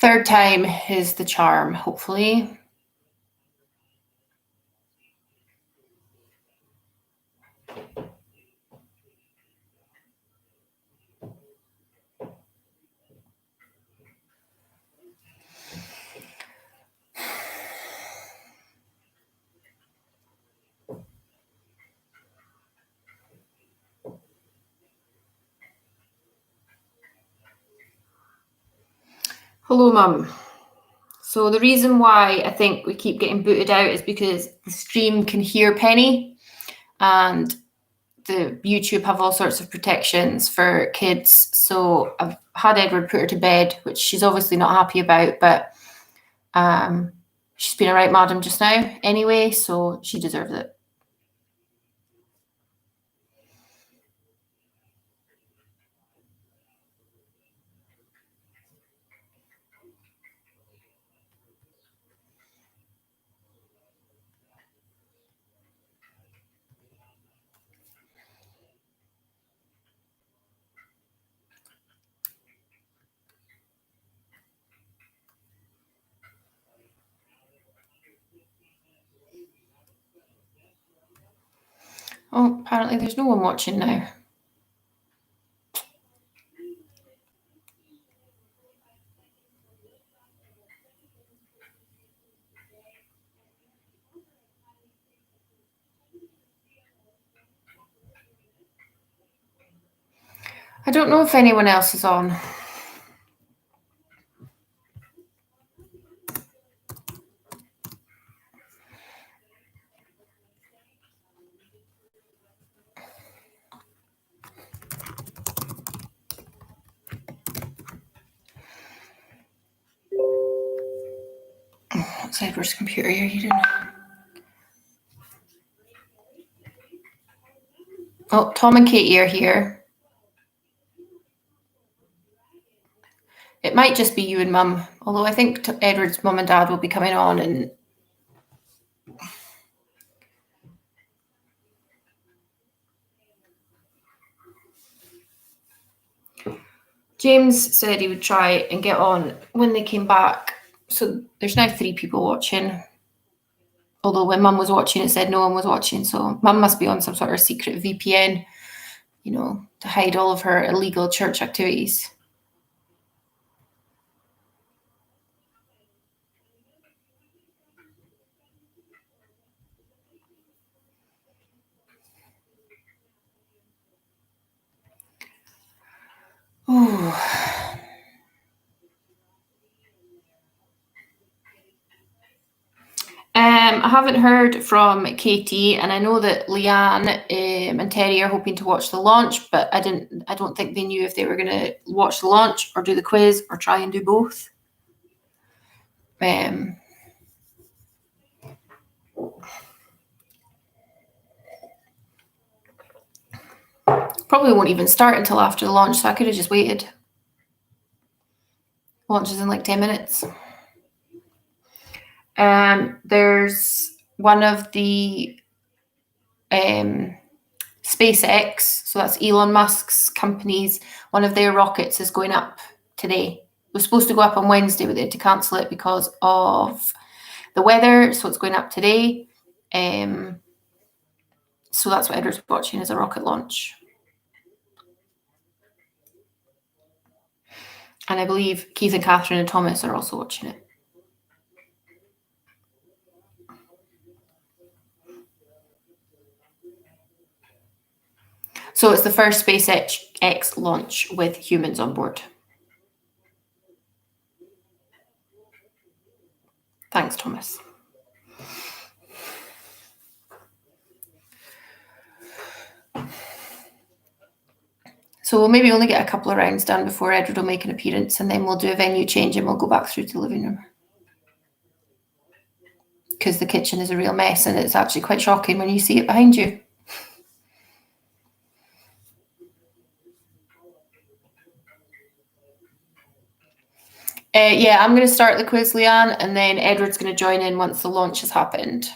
Third time is the charm, hopefully. Hello, Mum. So the reason why I think we keep getting booted out is because the stream can hear Penny, and the YouTube have all sorts of protections for kids. So I've had Edward put her to bed, which she's obviously not happy about, but she's been a right madam just now anyway, so she deserves it. Oh, apparently there's no one watching now. I don't know if anyone else is on. What's Edward's computer here? You didn't. Oh, Tom and Katie are here. It might just be you and Mum, although I think Edward's mum and dad will be coming on, and James said he would try and get on when they came back. So there's now 3 people watching. Although when Mum was watching, it said no one was watching. So Mum must be on some sort of secret VPN, to hide all of her illegal church activities. Oh. I haven't heard from Katie, and I know that Leanne and Terry are hoping to watch the launch, but I don't think they knew if they were going to watch the launch or do the quiz or try and do both. Probably won't even start until after the launch, so I could have just waited. Launches in like 10 minutes. There's one of the SpaceX, so that's Elon Musk's companies, one of their rockets is going up today. It was supposed to go up on Wednesday, but they had to cancel it because of the weather, so it's going up today. So that's what Edward's watching, is a rocket launch. And I believe Keith and Catherine and Thomas are also watching it. So it's the first SpaceX launch with humans on board. Thanks, Thomas. So we'll maybe only get a couple of rounds done before Edward will make an appearance, and then we'll do a venue change and we'll go back through to the living room. Because the kitchen is a real mess, and it's actually quite shocking when you see it behind you. Yeah, I'm going to start the quiz, Leanne, and then Edward's going to join in once the launch has happened.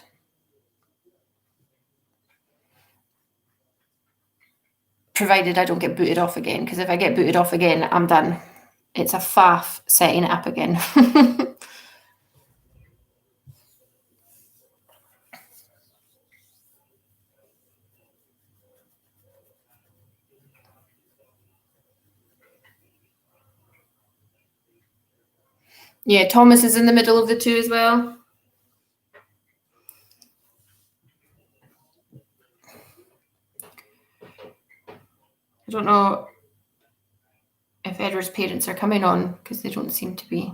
Provided I don't get booted off again, because if I get booted off again, I'm done. it's a faff setting it up again. Yeah, Thomas is in the middle of the two as well. I don't know if Edward's parents are coming on because they don't seem to be.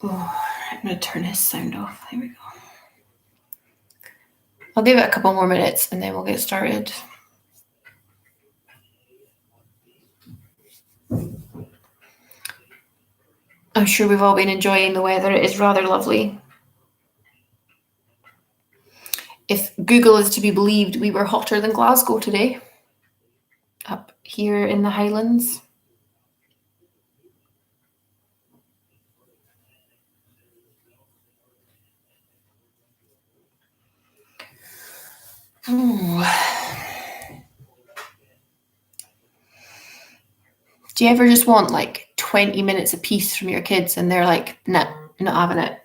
Oh, I'm going to turn his sound off. There we go. I'll give it a couple more minutes and then we'll get started. I'm sure we've all been enjoying the weather. It is rather lovely. If Google is to be believed, we were hotter than Glasgow today, up here in the Highlands. Ooh. Do you ever just want like 20 minutes of peace from your kids and they're like, nah, not having it?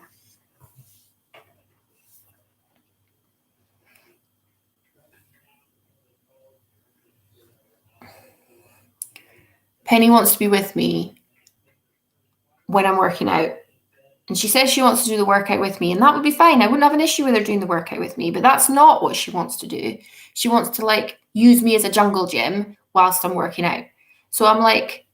Penny wants to be with me when I'm working out. And she says she wants to do the workout with me, and that would be fine. I wouldn't have an issue with her doing the workout with me, but that's not what she wants to do. She wants to like use me as a jungle gym whilst I'm working out. So I'm like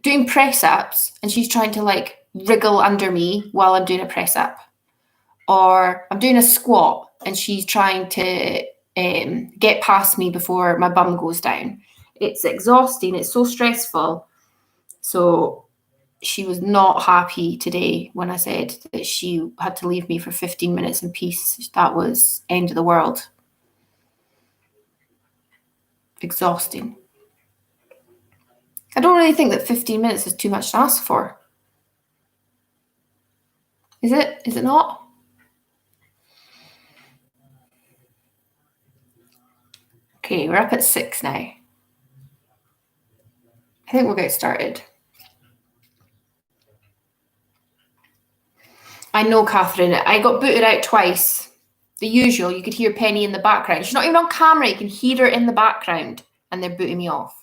doing press ups and she's trying to like wriggle under me while I'm doing a press up. Or I'm doing a squat and she's trying to get past me before my bum goes down. It's exhausting. It's so stressful. So she was not happy today when I said that she had to leave me for 15 minutes in peace. That was end of the world. Exhausting. I don't really think that 15 minutes is too much to ask for. Is it? Is it not? Okay, we're up at 6 now. I think we'll get started. I know, Catherine. I got booted out twice. The usual. You could hear Penny in the background. She's not even on camera. You can hear her in the background, and they're booting me off.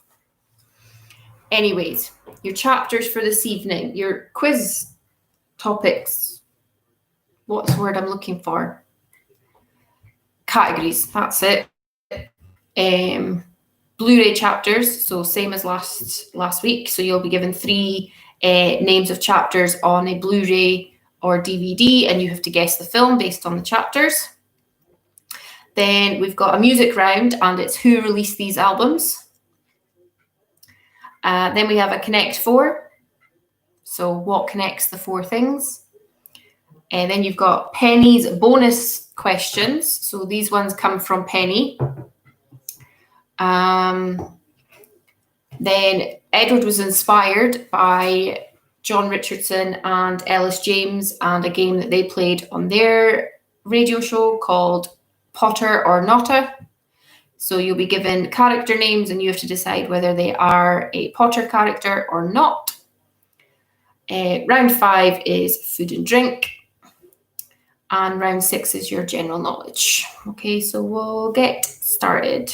Anyways, your chapters for this evening, your quiz topics. What's the word I'm looking for? Categories. That's it. Blu-ray chapters. So same as last week. So you'll be given 3 names of chapters on a Blu-ray or DVD, and you have to guess the film based on the chapters. Then we've got a music round, and it's who released these albums. Then we have a Connect 4. So what connects the 4 things? And then you've got Penny's bonus questions. So these ones come from Penny. Then Edward was inspired by John Richardson and Ellis James and a game that they played on their radio show called Potter or Notta. So you'll be given character names and you have to decide whether they are a Potter character or not. Round 5 is food and drink. And round 6 is your general knowledge. Okay, so we'll get started.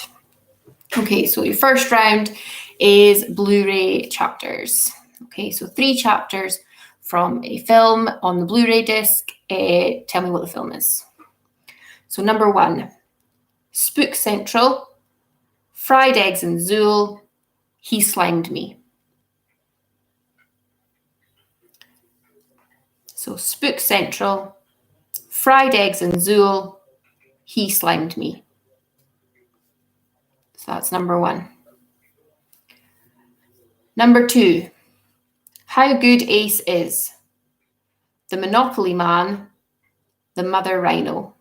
Okay, so your first round is Blu-ray chapters. Okay, so 3 chapters from a film on the Blu-ray disc. Tell me what the film is. So number 1, Spook Central, Fried Eggs and Zool, He Slimed Me. So Spook Central, Fried Eggs and Zool, He Slimed Me. So that's number 1. Number 2, How Good Ace Is, The Monopoly Man, The Mother Rhino.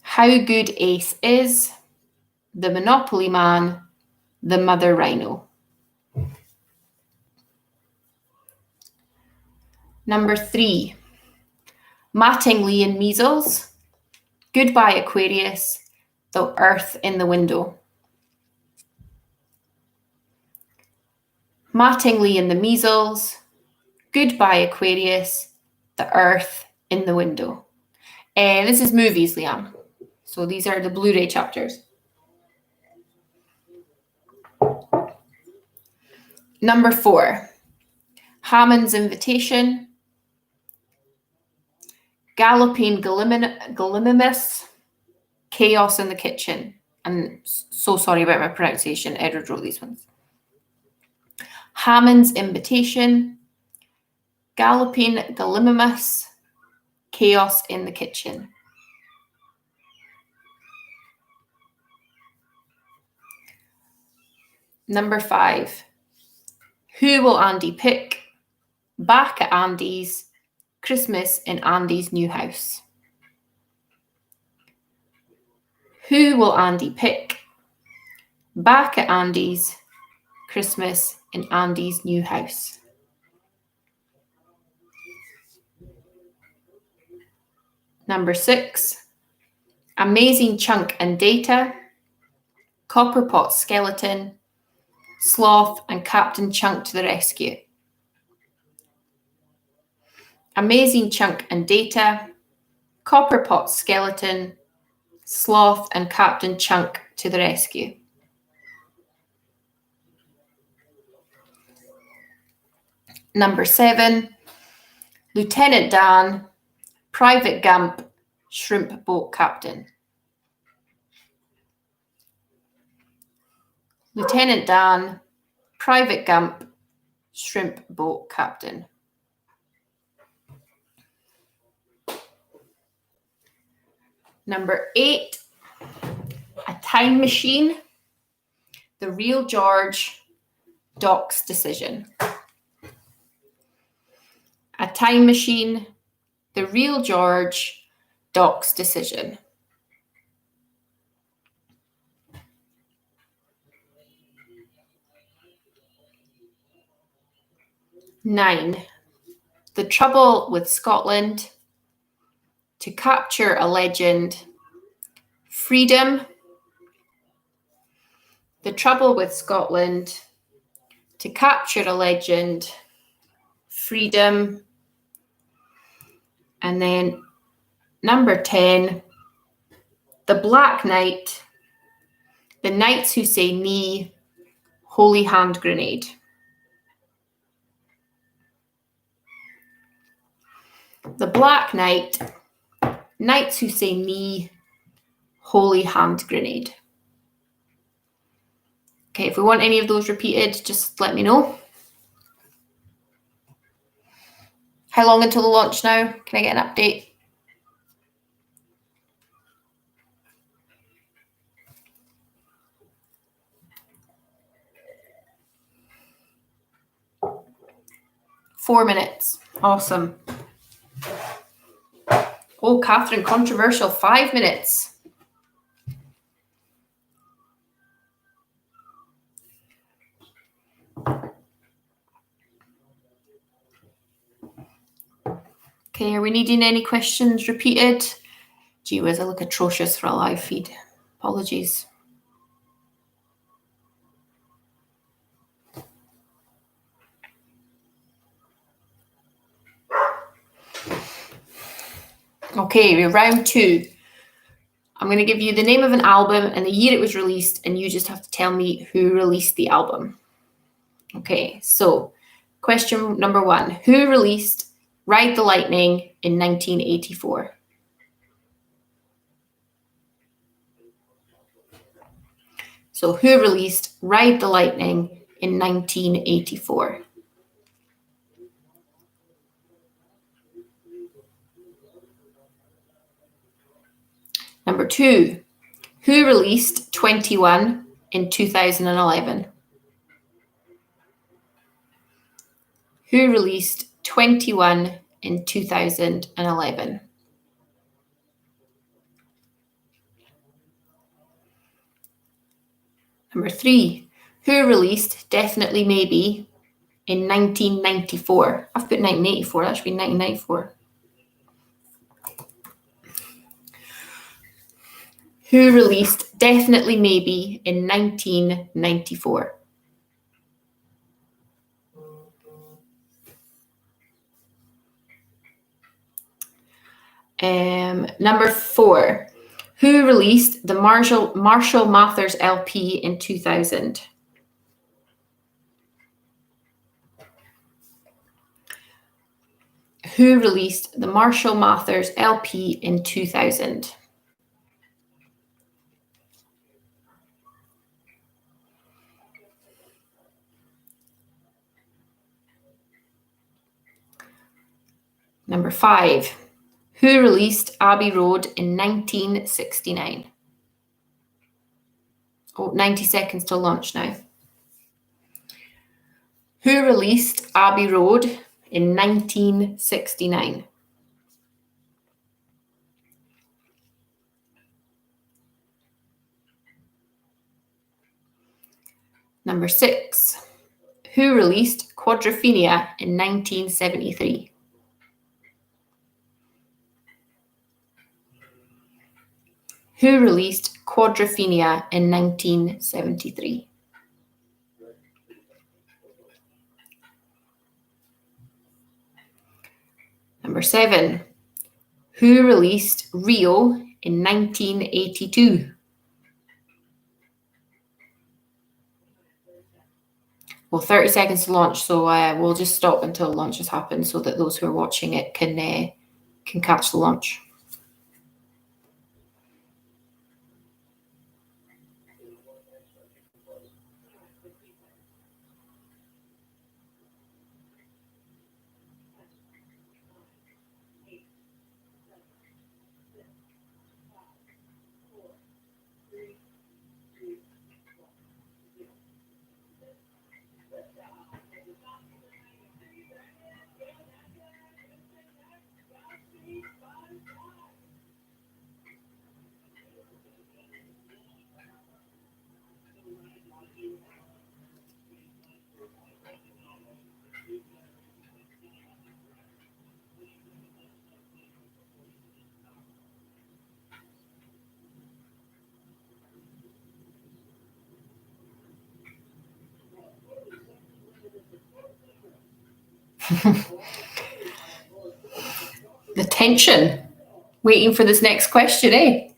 How Good Ace Is, The Monopoly Man, The Mother Rhino. Number 3, Mattingly and measles. Goodbye Aquarius, the earth in the window. Mattingly and the measles. Goodbye Aquarius, the earth in the window. This is movies, Liam. So these are the Blu-ray chapters. Number 4, Hammond's Invitation. Galloping Gallimimus, Chaos in the Kitchen. I'm so sorry about my pronunciation. Edward wrote these ones. Hammond's Invitation, Galloping Gallimimus, Chaos in the Kitchen. Number 5, Who Will Andy Pick? Back at Andy's, Christmas in Andy's new house. Who will Andy pick? Back at Andy's, Christmas in Andy's new house. Number 6, Amazing Chunk and Data, Copperpot Skeleton, Sloth and Captain Chunk to the rescue. Amazing Chunk and Data, Copperpot Skeleton, Sloth and Captain Chunk to the rescue. Number 7, Lieutenant Dan, Private Gump, Shrimp Boat Captain. Lieutenant Dan, Private Gump, Shrimp Boat Captain. Number 8, A Time Machine, The Real George, Doc's Decision. A Time Machine, The Real George, Doc's Decision. Nine, The Trouble with Scotland, To Capture a Legend, Freedom. The Trouble with Scotland, To Capture a Legend, Freedom. And then number 10, The Black Knight, The Knights Who Say Knee, Holy Hand Grenade. The Black Knight, Knights Who Say Knee, Holy Hand Grenade. Okay, if we want any of those repeated, just let me know. How long until the launch now? Can I get an update? Four minutes. Awesome. Oh, Catherine, controversial. 5 minutes. Okay, are we needing any questions repeated? Gee whiz, I look atrocious for a live feed. Apologies. Okay, we're round 2. I'm going to give you the name of an album and the year it was released, and you just have to tell me who released the album. Okay, so question number 1. Who released Ride the Lightning in 1984? So who released Ride the Lightning in 1984? Number 2, who released 21 in 2011? Who released 21 in 2011? Number 3, who released Definitely Maybe in 1994? I've put 1984, that should be 1994. Who released Definitely Maybe in 1994? Number 4. Who released the Marshall Mathers LP in 2000? Who released the Marshall Mathers LP in 2000? Number 5. Who released Abbey Road in 1969? Oh, 90 seconds till launch now. Who released Abbey Road in 1969? Number 6. Who released Quadrophenia in 1973? Who released Quadrophenia in 1973? Number 7. Who released Rio in 1982? Well, 30 seconds to launch, so we'll just stop until launch has happened so that those who are watching it can catch the launch. The tension, waiting for this next question, eh?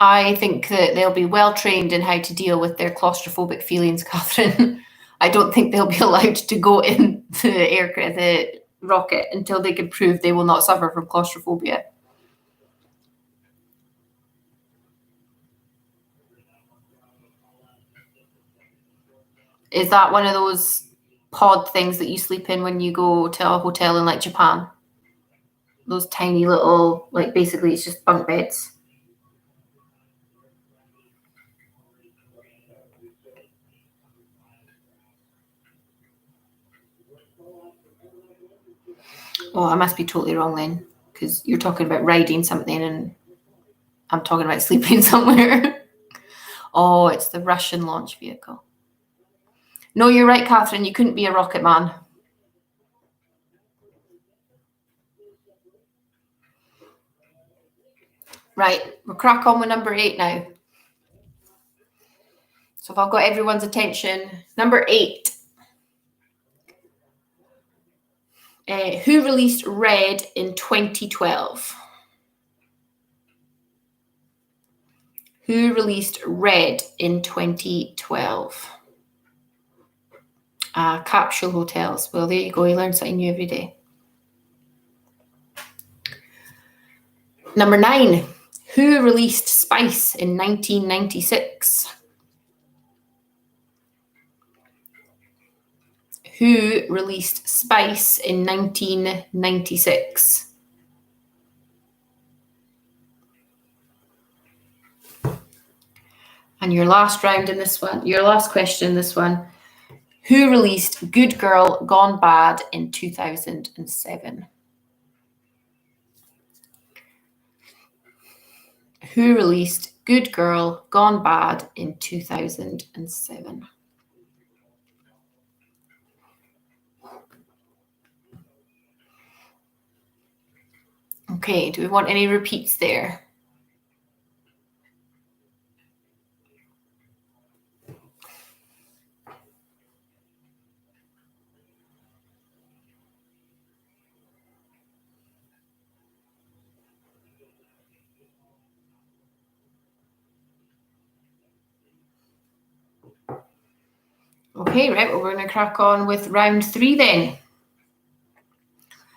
I think that they'll be well trained in how to deal with their claustrophobic feelings, Catherine. I don't think they'll be allowed to go in the rocket until they can prove they will not suffer from claustrophobia. Is that one of those pod things that you sleep in when you go to a hotel in like Japan? Those tiny little, like basically it's just bunk beds. Oh, I must be totally wrong then, because you're talking about riding something and I'm talking about sleeping somewhere. Oh, it's the Russian launch vehicle. No, you're right, Catherine. You couldn't be a rocket man. Right, we'll crack on with number 8 now. So if I've got everyone's attention, number 8. Who released Red in 2012? Who released Red in 2012? Capsule hotels. Well, there you go. You learn something new every day. Number 9. Who released Spice in 1996? Who released Spice in 1996? And your last round in this one, your last question in this one, who released Good Girl Gone Bad in 2007? Who released Good Girl Gone Bad in 2007? Okay, do we want any repeats there? Okay, right, well, we're going to crack on with round 3 then.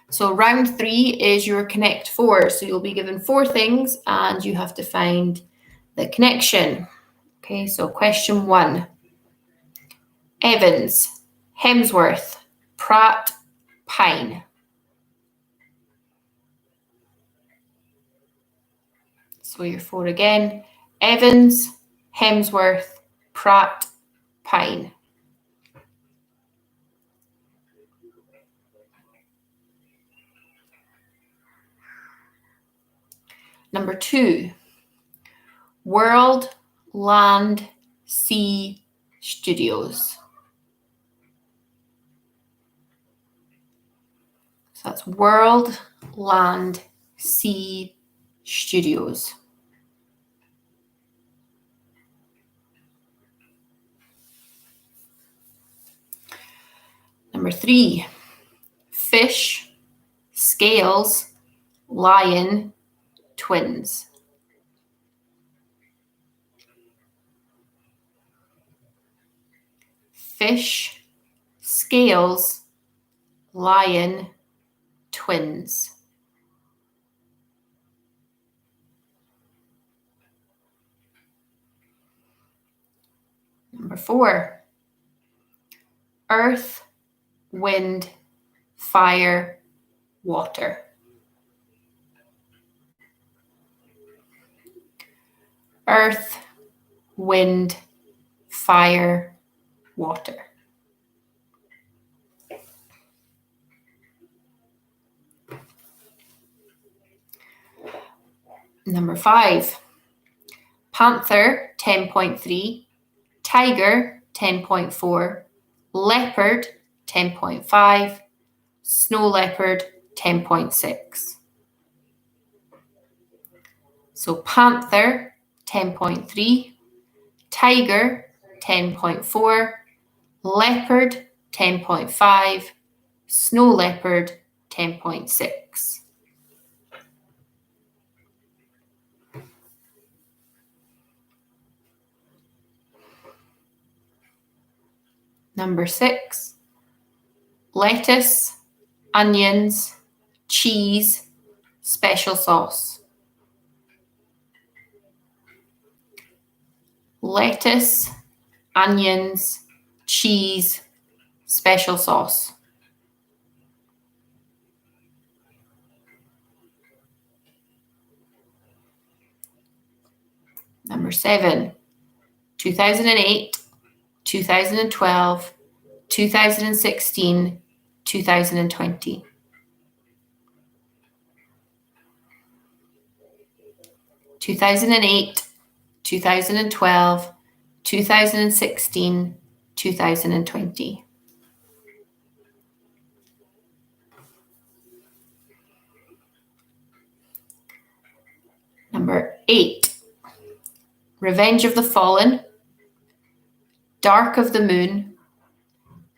So round 3 is your connect 4. So you'll be given 4 things and you have to find the connection. Okay, so question 1. Evans, Hemsworth, Pratt, Pine. So your 4 again. Evans, Hemsworth, Pratt, Pine. Number 2, World, Land, Sea Studios. So that's World, Land, Sea Studios. Number 3, Fish, Scales, Lion, Twins. Fish, Scales, Lion, Twins. Number 4, Earth, Wind, Fire, Water. Earth, Wind, Fire, Water. Number 5, Panther, 10.3, Tiger, 10.4, Leopard, 10.5, Snow Leopard, 10.6. So Panther, 10.3, Tiger, 10.4, Leopard, 10.5, Snow Leopard, 10.6. Number 6, lettuce, onions, cheese, special sauce. Lettuce, onions, cheese, special sauce. Number 7, 2008, 2012, 2016, 2020. 2008, 2012, 2016, 2020. Number 8, Revenge of the Fallen, Dark of the Moon,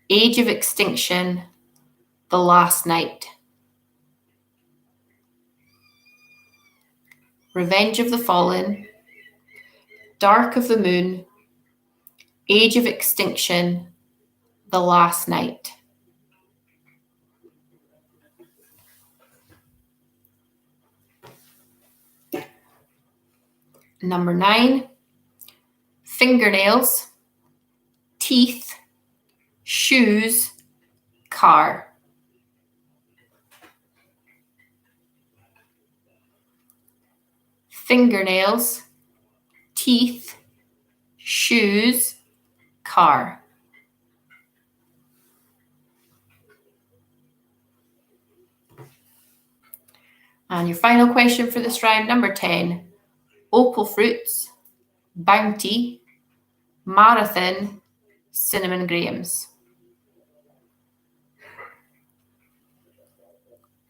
Age of Extinction, The Last Night. Revenge of the Fallen, Dark of the Moon, Age of Extinction, The Last Night. Number 9, Fingernails, Teeth, Shoes, car. Fingernails, teeth, shoes, car. And your final question for this round, number 10. Opal fruits, Bounty, Marathon, Cinnamon Grahams.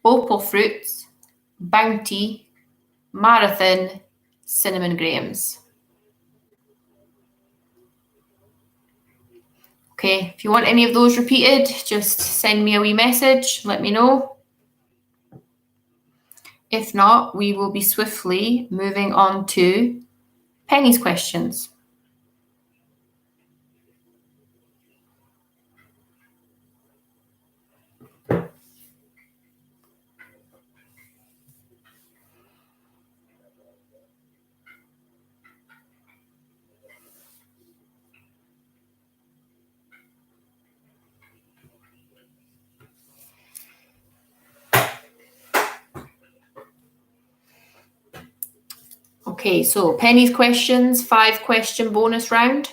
Opal fruits, Bounty, Marathon, Cinnamon Grahams. Okay, if you want any of those repeated, just send me a wee message, let me know. If not, we will be swiftly moving on to Penny's questions. Okay, so Penny's questions, 5-question bonus round.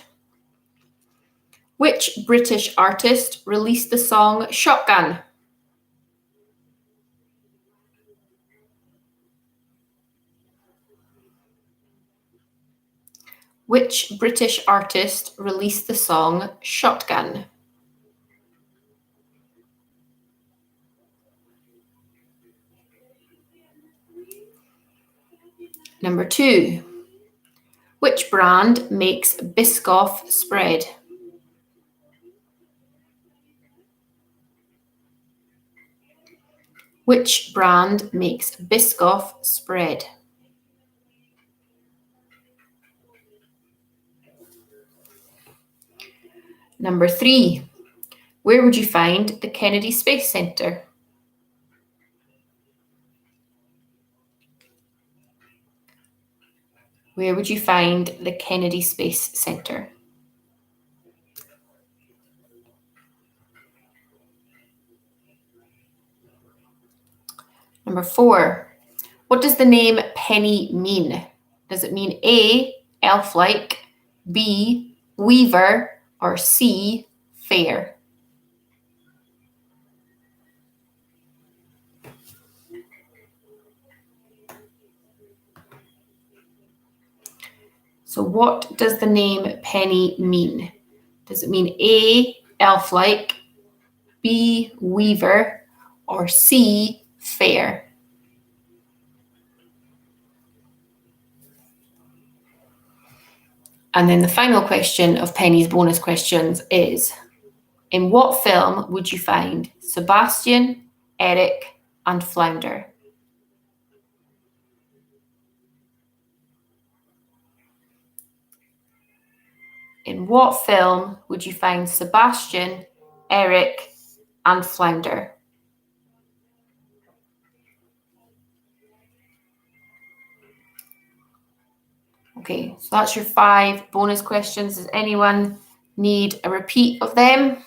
Which British artist released the song Shotgun? Which British artist released the song Shotgun? Number 2. Which brand makes Biscoff spread? Which brand makes Biscoff spread? Number 3. Where would you find the Kennedy Space Center? Where would you find the Kennedy Space Center? Number 4. What does the name Penny mean? Does it mean A, elf-like, B, weaver, or C, fair? So what does the name Penny mean? Does it mean A, elf-like, B, weaver, or C, fair? And then the final question of Penny's bonus questions is, in what film would you find Sebastian, Eric, and Flounder? In what film would you find Sebastian, Eric, and Flounder? Okay, so that's your 5 bonus questions. Does anyone need a repeat of them?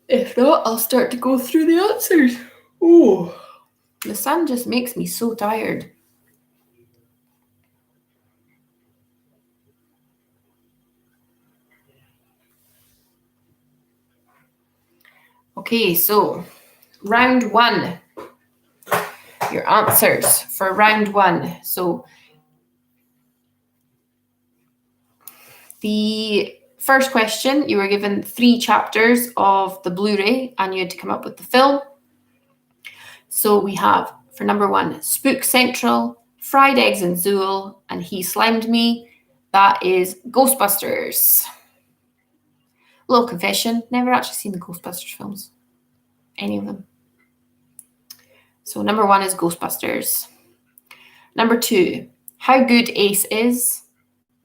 If not, I'll start to go through the answers. Oh, the sun just makes me so tired. Okay, so round 1. Your answers for round 1. So the first question, you were given 3 chapters of the Blu-ray and you had to come up with the film. So we have, for number 1, Spook Central, Fried Eggs and Zool, and He Slimed Me. That is Ghostbusters. Little confession, never actually seen the Ghostbusters films. Any of them. So number 1 is Ghostbusters. Number 2, How Good Ace Is,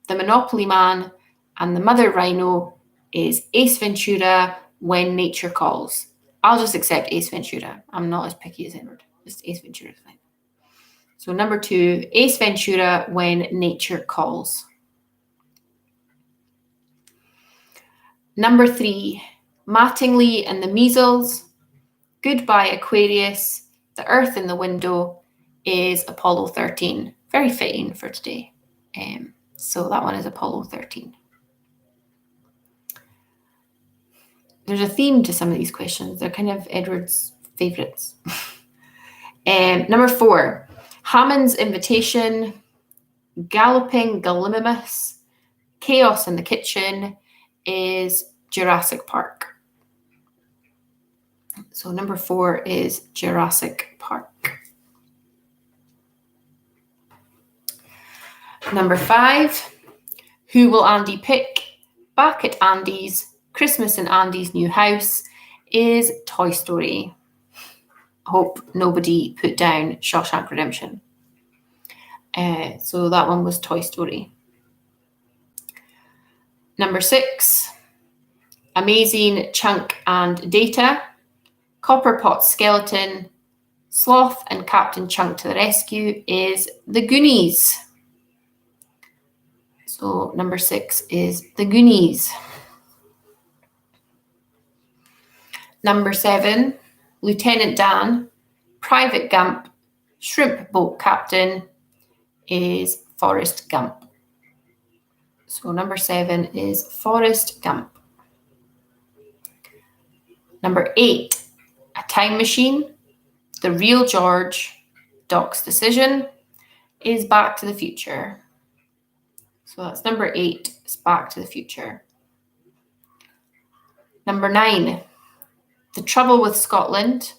The Monopoly Man, and the Mother Rhino is Ace Ventura, When Nature Calls. I'll just accept Ace Ventura. I'm not as picky as Edward. Just Ace Ventura is fine. So number 2, Ace Ventura, When Nature Calls. Number 3, Mattingly and the Measles, Goodbye Aquarius, The Earth in the Window is Apollo 13. Very fitting for today. So that one is Apollo 13. There's a theme to some of these questions. They're kind of Edward's favourites. Number 4, Hammond's Invitation, Galloping Gallimimus, Chaos in the Kitchen is Jurassic Park. So number 4 is Jurassic Park. Number 5, Who Will Andy Pick? Back at Andy's, Christmas in Andy's New House is Toy Story. Hope nobody put down Shawshank Redemption. So that one was Toy Story. Number 6, Amazing Chunk and Data, Copperpot Skeleton, Sloth and Captain Chunk to the Rescue is The Goonies. So number 6 is The Goonies. Number 7, Lieutenant Dan, Private Gump, Shrimp Boat Captain is Forrest Gump. So number 7 is Forrest Gump. Number 8, A Time Machine, The Real George, Doc's Decision is Back to the Future. So that's number 8, is Back to the Future. Number 9, The Trouble with Scotland,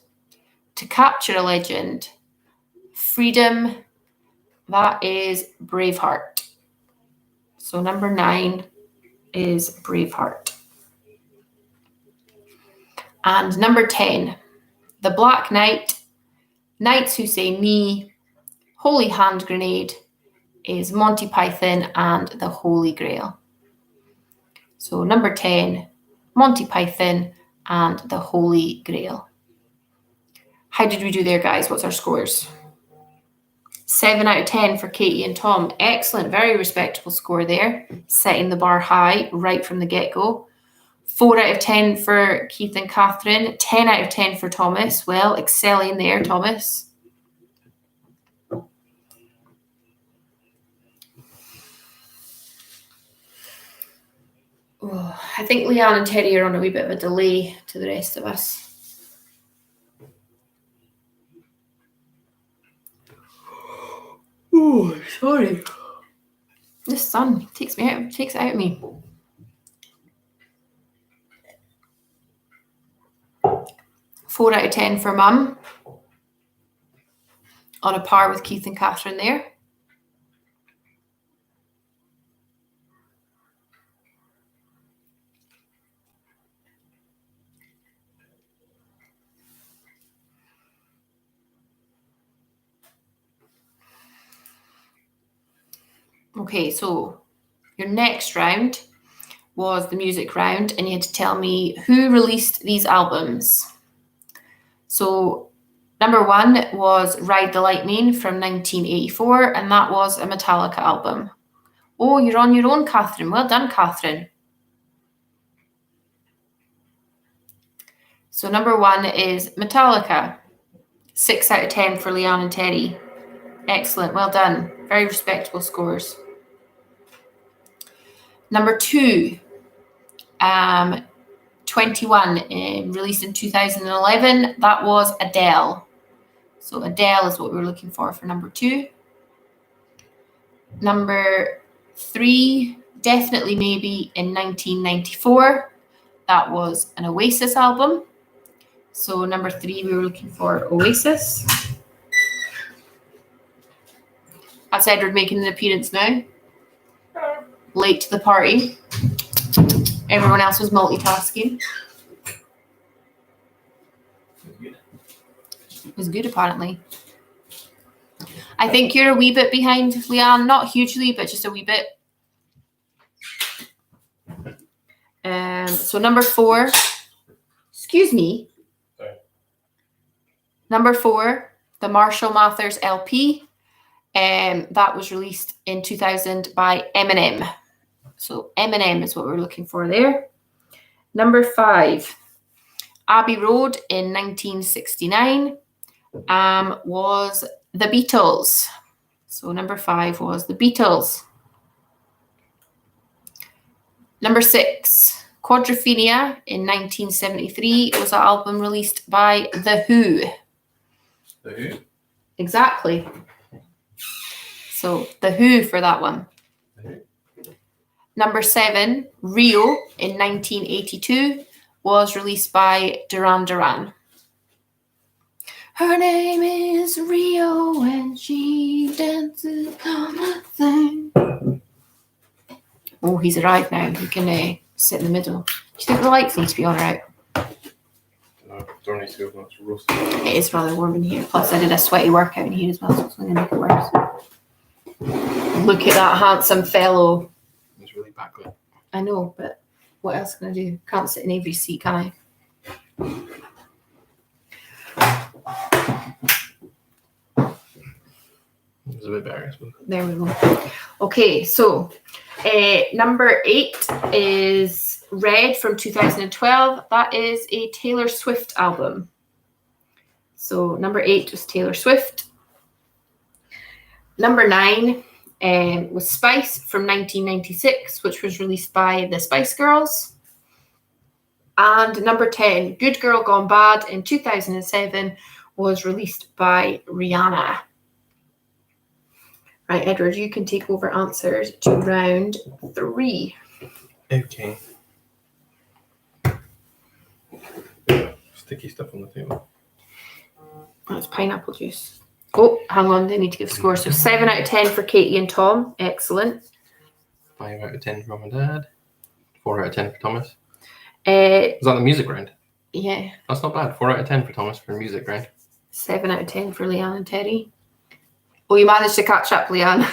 To Capture a Legend, Freedom, that is Braveheart. So number 9 is Braveheart. And number 10, The Black Knight, Knights Who Say Me, Holy Hand Grenade is Monty Python and the Holy Grail. So number 10, Monty Python and the Holy Grail. How did we do there, guys? What's our scores? 7 out of 10 for Katie and Tom. Excellent, very respectable score there. Setting the bar high right from the get-go. 4 out of 10 for Keith and Catherine. 10 out of 10 for Thomas. Well, excelling there, Thomas. Oh, I think Leanne and Teddy are on a wee bit of a delay to the rest of us. Oh, sorry. This sun takes it out of me. 4 out of 10 for Mum. On a par with Keith and Catherine there. Okay, so your next round was the music round, and you had to tell me who released these albums. So number 1 was Ride the Lightning from 1984, and that was a Metallica album. Oh, you're on your own, Catherine. Well done, Catherine. So number 1 is Metallica. 6 out of 10 for Leanne and Terry. Excellent, well done. Very respectable scores. Number 2, 21, released in 2011. That was Adele. So Adele is what we were looking for number 2. Number 3, Definitely Maybe in 1994. That was an Oasis album. So number 3, we were looking for Oasis. That's Edward making an appearance now. Late to the party. Everyone else was multitasking. It was good, apparently. I think you're a wee bit behind, Leanne. Not hugely, but just a wee bit. So number 4. Excuse me. Sorry. Number 4, the Marshall Mathers LP. That was released in 2000 by Eminem. So Eminem is what we're looking for there. Number 5, Abbey Road in 1969 was the Beatles. So number 5 was the Beatles. Number 6, Quadrophenia in 1973 was an album released by The Who. The Who? Exactly. So The Who for that one. The Who. Number 7, Rio in 1982 was released by Duran Duran. Her name is Rio and she dances on a thing. Oh, he's arrived now. He can sit in the middle. Do you think the lights need to be on right? No, don't need to go much roasting. It is rather warm in here. Plus, I did a sweaty workout in here as well, so it's going to make it worse. Look at that handsome fellow. It's really backlit. I know, but what else can I do? Can't sit in Avery's seat, can I? It's a bit better, I suppose. There we go. Okay, so number 8 is Red from 2012. That is a Taylor Swift album. So number 8 was Taylor Swift. Number 9 was Spice from 1996, which was released by the Spice Girls. And number 10, Good Girl Gone Bad in 2007 was released by Rihanna. Right, Edward, you can take over answers to round 3. Okay. Sticky stuff on the table. That's pineapple juice. Oh, hang on, they need to give scores. So 7 out of 10 for Katie and Tom. Excellent. 5 out of 10 for Mum and Dad. 4 out of 10 for Thomas. Is that the music round? Yeah. That's not bad. 4 out of 10 for Thomas for music round. 7 out of 10 for Leanne and Teddy. Oh, you managed to catch up, Leanne.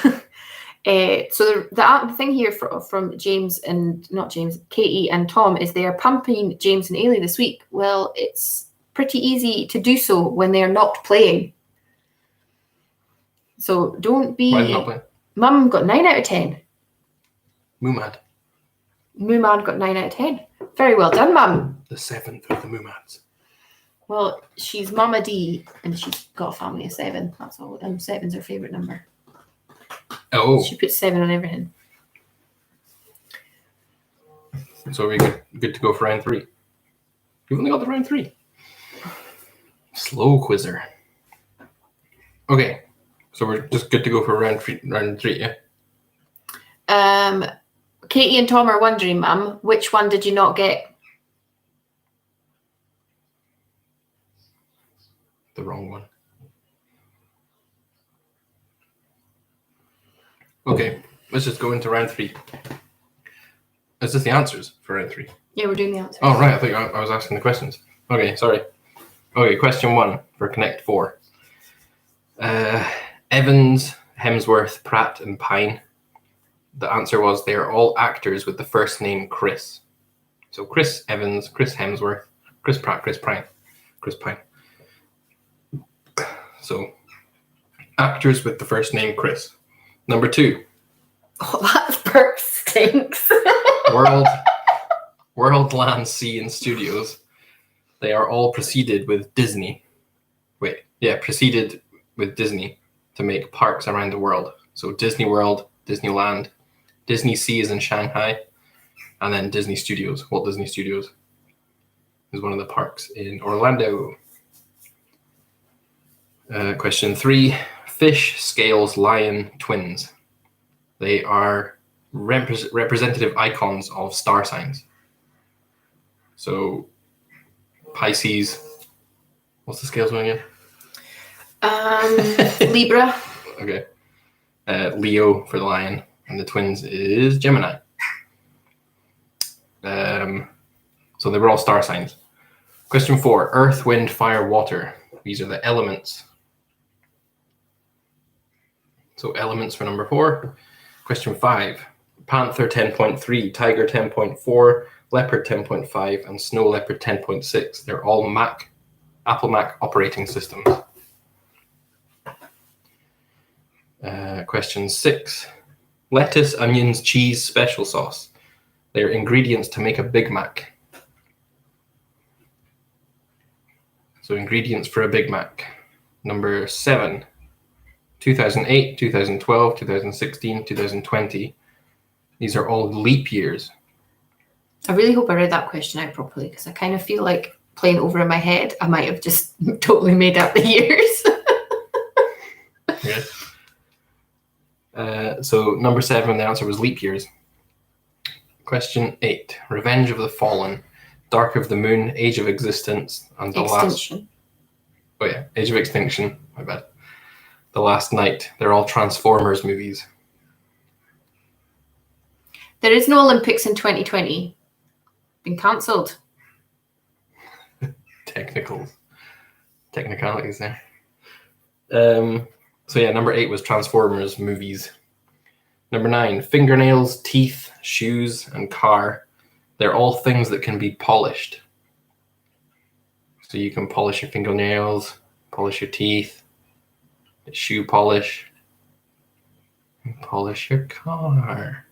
So the thing here from James and not James, Katie and Tom is they are pumping James and Ailey this week. Well, it's pretty easy to do so when they are not playing. So don't be. Why are they not playing? Mum got 9 out of 10. Moomad. Moomad got 9 out of 10. Very well done, Mum. The 7th of the Moomads. Well, she's Mama D, and she's got a family of 7. That's all. 7's her favourite number. Oh. She puts 7 on everything. So we're good to go for round 3. You've only got the round 3. Slow quizzer. Okay. So we're just good to go for round 3, yeah? Katie and Tom are wondering, Mum, which one did you not get? The wrong one. Okay, let's just go into round 3. Is this the answers for round 3? Yeah, we're doing the answers. Oh, right. I thought I was asking the questions. Okay, sorry. Okay, question 1 for Connect 4. Evans, Hemsworth, Pratt, and Pine. The answer was they are all actors with the first name Chris. So Chris Evans, Chris Hemsworth, Chris Pratt, Chris Pine. So actors with the first name Chris. Number 2. Oh, that burp stinks. World, Land, Sea, and Studios. They are all preceded with Disney. Preceded with Disney to make parks around the world. So Disney World, Disneyland, Disney Sea is in Shanghai, and then Disney Studios. Walt Disney Studios is one of the parks in Orlando. Question 3. Fish, scales, lion, twins. They are representative icons of star signs. So Pisces. What's the scales one again? Libra. Okay. Leo for the lion, and the twins is Gemini. So they were all star signs. Question 4. Earth, wind, fire, water. These are the elements. So elements for number 4. Question 5. Panther 10.3, tiger 10.4, leopard 10.5, and snow leopard 10.6. They're all Mach Apple Mac operating systems. Question 6. Lettuce, onions, cheese, special sauce. They're ingredients to make a Big Mac. So ingredients for a Big Mac. Number 7. 2008, 2012, 2016, 2020. These are all leap years. I really hope I read that question out properly because I kind of feel like playing over in my head, I might have just totally made up the years. Yes. So number 7, the answer was leap years. Question 8. Revenge of the Fallen, Dark of the Moon, Age of Existence, and the Extinction. Age of Extinction. My bad. The Last Night. They're all Transformers movies. There is no Olympics in 2020. Been cancelled. Technicalities there. So yeah, number 8 was Transformers movies. Number 9, fingernails, teeth, shoes, and car. They're all things that can be polished. So you can polish your fingernails, polish your teeth, shoe polish, and polish your car.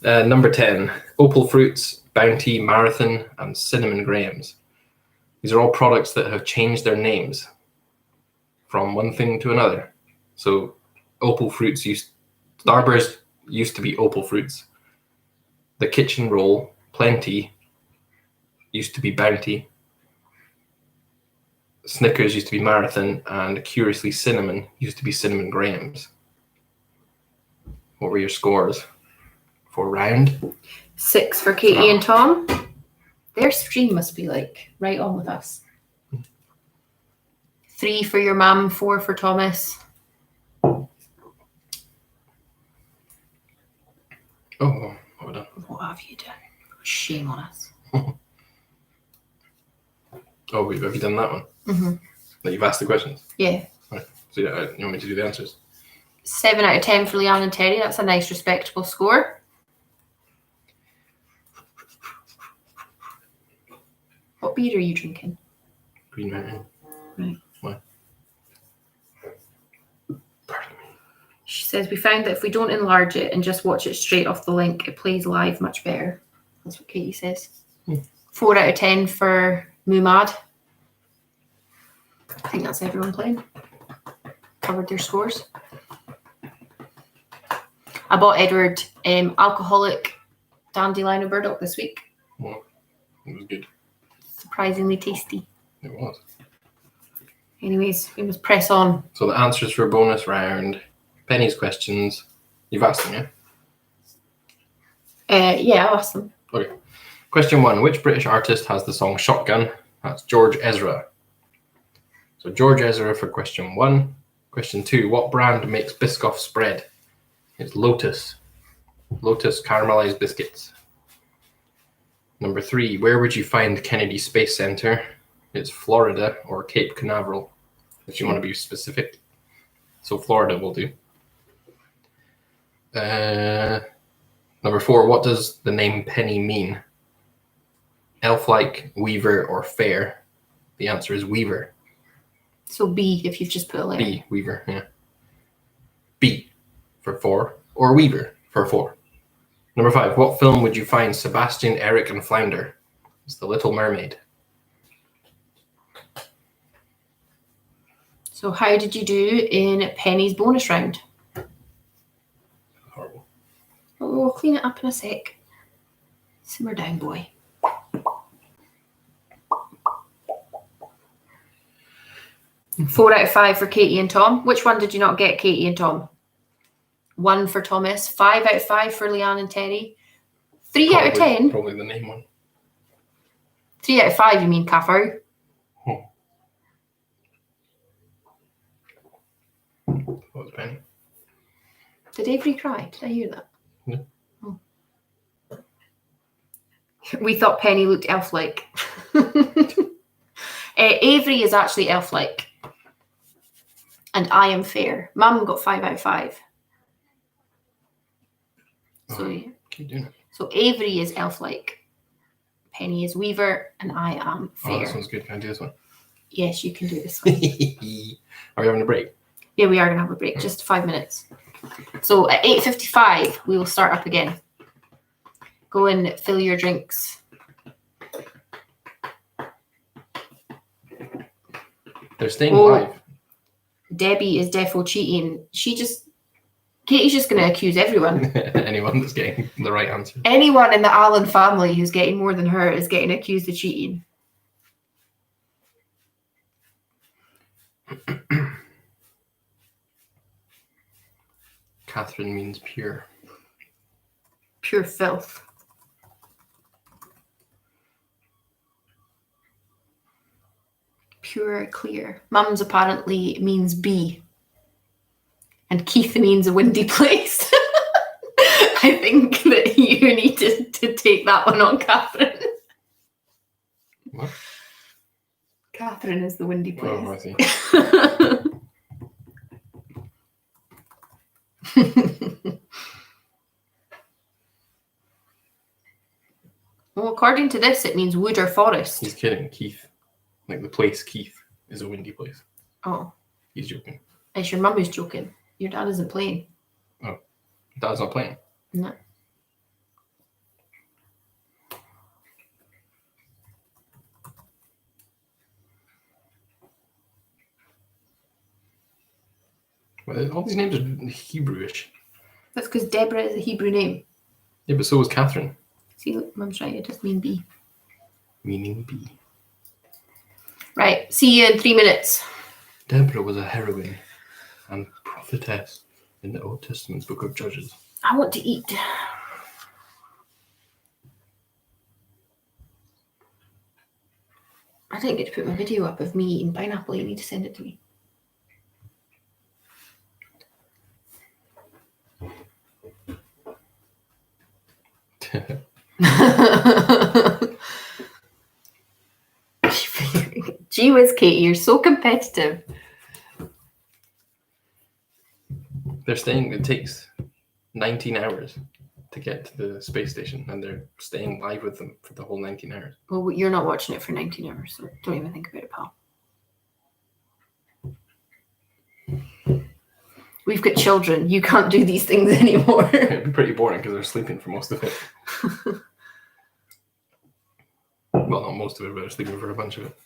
Number 10, Opal Fruits, Bounty, Marathon, and Cinnamon Grahams. These are all products that have changed their names from one thing to another. So Opal Fruits Starburst used to be Opal Fruits. The Kitchen Roll, Plenty, used to be Bounty. Snickers used to be Marathon, and Curiously Cinnamon used to be Cinnamon Grahams. What were your scores for round? 6 for Katie and Tom. Their stream must be like right on with us. 3 for your mum, 4 for Thomas. Oh, well done. What have you done? Shame on us. Oh, have you done that one? Mm-hmm. That you've asked the questions? Yeah. Right. So you want me to do the answers? 7 out of 10 for Leanne and Terry. That's a nice, respectable score. What beer are you drinking? Green Mountain. Right. Why? Pardon me. She says, we found that if we don't enlarge it and just watch it straight off the link, it plays live much better. That's what Katie says. 4 out of 10 for Mumad. I think that's everyone playing. Covered their scores. I bought Edward alcoholic dandelion burdock this week. Well, it was good. Surprisingly tasty. It was. Anyways, we must press on. So the answers for bonus round. Penny's questions. You've asked them, yeah? Yeah, I'll ask them. Okay. Question 1. Which British artist has the song Shotgun? That's George Ezra. So George Ezra for question 1. Question 2. What brand makes Biscoff spread? It's Lotus. Lotus caramelized biscuits. Number 3. Where would you find Kennedy Space Center? It's Florida or Cape Canaveral, if you want to be specific. So Florida will do. Number 4. What does the name Penny mean? Elf-like, weaver, or fair? The answer is weaver. So B, if you've just put a letter. B, weaver, yeah. B for 4, or weaver for 4. Number 5. What film would you find Sebastian, Eric, and Flounder? It's The Little Mermaid. So how did you do in Penny's bonus round? Horrible. Oh, we'll clean it up in a sec. Simmer down, boy. Mm-hmm. 4 out of 5 for Katie and Tom. Which one did you not get, Katie and Tom? 1 for Thomas. 5 out of 5 for Leanne and Terry. 3 out of 10. Probably the name one. 3 out of 5, you mean, Kaffer? What was Penny? Did Avery cry? Did I hear that? No. Oh. We thought Penny looked elf-like. Avery is actually elf-like. And I am fair. Mum got 5 out of 5. So, Keep doing it. so Avery is elf-like. Penny is Weaver, and I am Oh, Fair. this one's good. Can I do this one? Yes, you can do this one. Are we having a break? Yeah, we are going to have a break, just 5 minutes. So at 8:55, we will start up again. Go and fill your drinks. They're staying Oh. live. Debbie is defo cheating. Katie's just going to accuse everyone. Anyone that's getting the right answer. Anyone in the Allen family who's getting more than her is getting accused of cheating. Catherine means pure. Pure filth. Pure, clear. Mum's apparently means bee. And Keith means a windy place. I think that you need to take that one on Catherine. What? Catherine is the windy place. Oh, I see. Well, according to this, it means wood or forest. He's kidding. Keith. Like the place Keith is a windy place. Oh, He's joking. it's your mum who's joking. Your dad isn't playing. Dad's not playing. No. Well, all these names are Hebrewish. That's because Deborah is a Hebrew name. Yeah, but so is Catherine. See, look, mum's right. It does mean bee. Meaning bee. Right. See you in 3 minutes. Deborah was a heroine and prophetess in the Old Testament's book of Judges. I want to eat. I didn't get to put my video up of me eating pineapple. You need to send it to me. Gee whiz, Katie, you're so competitive. They're staying, it takes 19 hours to get to the space station, and they're staying live with them for the whole 19 hours. Well, you're not watching it for 19 hours, so don't even think about it, pal. We've got children. You can't do these things anymore. It'd be pretty boring because they're sleeping for most of it. Well, not most of it, but they're sleeping for a bunch of it.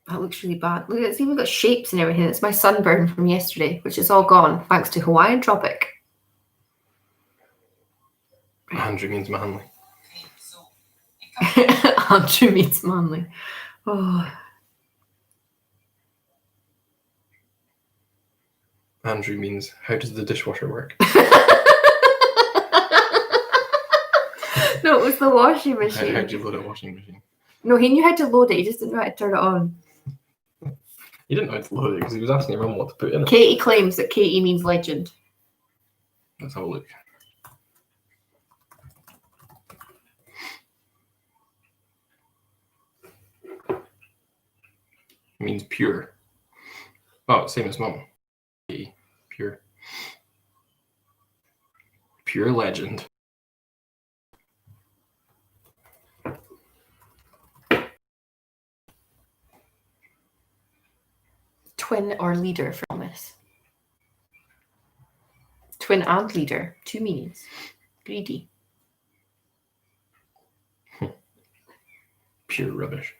That looks really bad. Look, it's even got shapes and everything. It's my sunburn from yesterday, which is all gone thanks to Hawaiian Tropic. Andrew means manly. Andrew means manly. Oh. Andrew means, how does the dishwasher work? No, it was the washing machine. How do you load a washing machine? No, he knew how to load it. He just didn't know how to turn it on. He didn't know how to load it because he was asking your mum what to put in it. Katie claims that Katie means legend. Let's have a look. It means pure. Oh, same as mum. Pure. Pure legend. Twin or leader for promise. Twin and leader. 2 meanings. Greedy. Pure rubbish.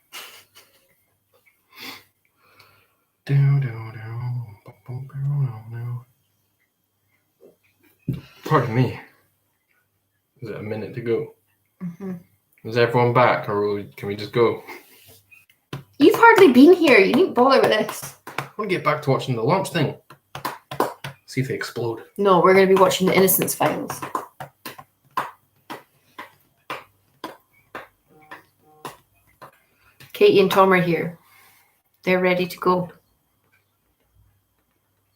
Pardon me. Is it a minute to go? Mm-hmm. Is everyone back, or can we just go? You've hardly been here. You didn't bother with this. I want to get back to watching the launch thing. See if they explode. No, we're going to be watching the Innocence Files. Katie and Tom are here. They're ready to go.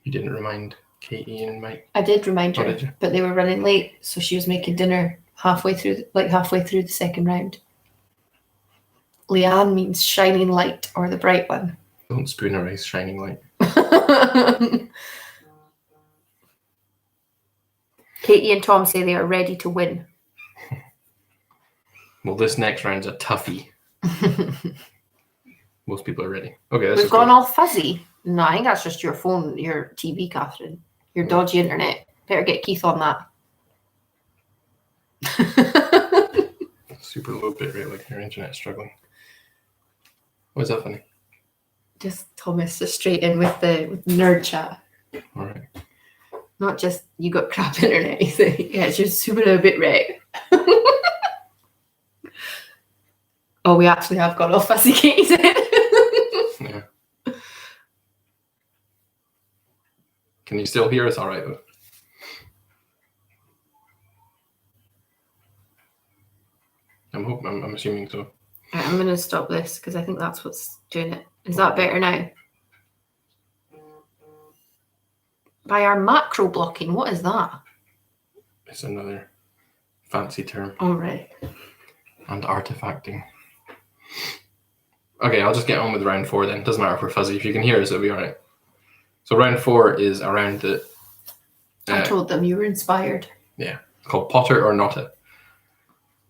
You didn't remind Katie and Mike. I did remind Oh, her, did you? but they were running late, so she was making dinner halfway through the second round. Leanne means shining light or the bright one. Don't spoonerize shining light. Katie and Tom say they are ready to win. Well, this next round's a toughie. Most people are ready. Okay, let's We've just gone go. all fuzzy. No, I think that's just your phone, your TV, Catherine. Your dodgy internet. Better get Keith on that. Super low bit rate, like your internet's struggling. Why is that funny? Just Thomas just straight in with the nerd chat. All right. Not just you got crap internet. He's like, yeah, it's just super low bit rate. Oh, we actually have got off fuzzy, Katie said. Yeah. Can you still hear us all right, though? I'm assuming so. Right, I'm going to stop this because I think that's what's doing it. Is that better now? By our macro blocking, what is that? It's another fancy term. All right. And artifacting. Okay, I'll just get on with round 4 then. Doesn't matter if we're fuzzy. If you can hear us, it'll be all right. So round 4 is around the... I told them you were inspired. Yeah, it's called Potter or Notta.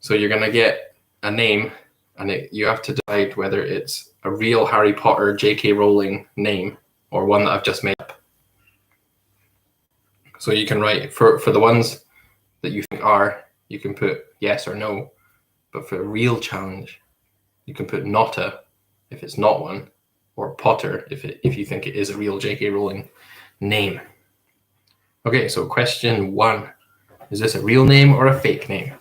So you're going to get a name, and you have to decide whether it's a real Harry Potter J.K. Rowling name or one that I've just made up. So you can write, for the ones that you think are, you can put yes or no. But for a real challenge, you can put Notta if it's not one, or Potter if you think it is a real J.K. Rowling name. Okay, so question 1. Is this a real name or a fake name?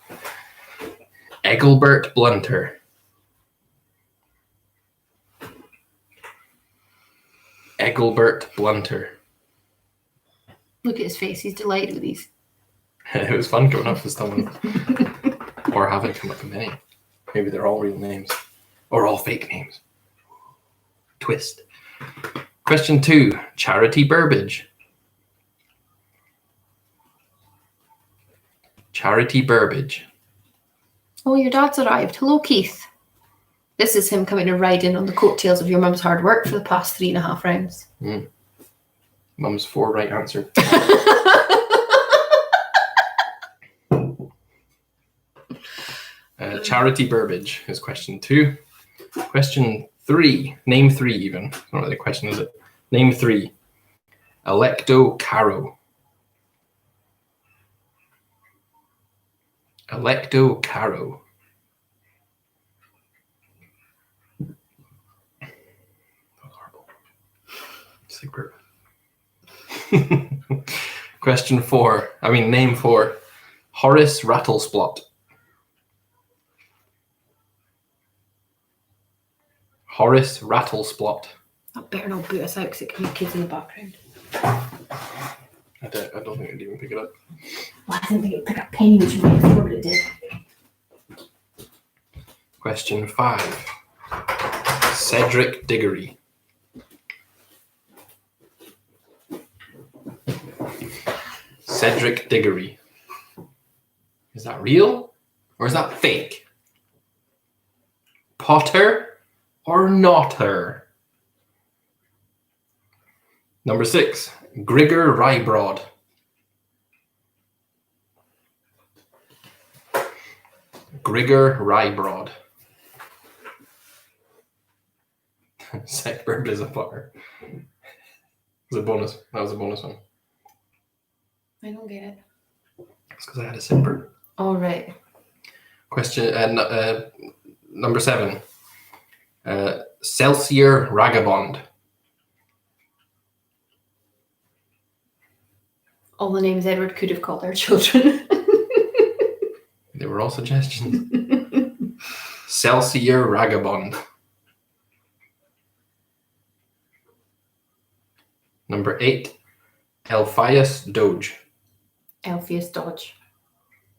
Egglebert Blunter. Egglebert Blunter. Look at his face. He's delighted with these. It was fun coming up with someone. Or having come up with many. Maybe they're all real names. Or all fake names. Twist. Question 2. Charity Burbage. Charity Burbage. Oh, your dad's arrived. Hello, Keith. This is him coming to ride in on the coattails of your mum's hard work for the past 3.5 rounds. Mum's 4 right answer. Charity Burbage is question 2. Question 3. Name 3 even. It's not really a question, is it? Name 3. Electo Caro. Electo Caro. That was horrible. Sick burp. Question 4. Name 4. Horace Rattlesplot. Horace Rattlesplot. That better not boot us out because it can be kids in the background. I don't think it'd even pick it up. Well, I didn't think it'd pick up Penny, which you might have thought it did. Question 5. Cedric Diggory. Cedric Diggory. Is that real or is that fake? Potter or Notter? Number 6. Grigor Rybrod. Grigor Rybrod. Secbird is a Potter. That was a bonus one. I don't get it. It's because I had a Secbird. All right. Question number 7. Celsior Ragabond. All the names Edward could have called our children. They were all suggestions. Celsior Ragabond. Number 8. Elphias Doge. Elphias Dodge.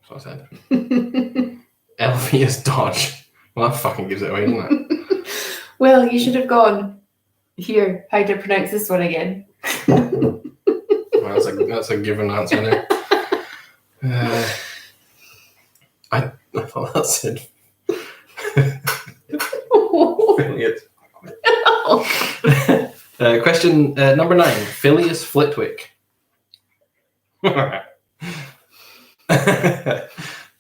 That's what I said. Elphias Dodge. Well, that fucking gives it away, doesn't it? Well, you should have gone. Here, how to pronounce this one again? Well, that's a given answer there. I thought that said affiliate. Question number 9. Phileas Flitwick.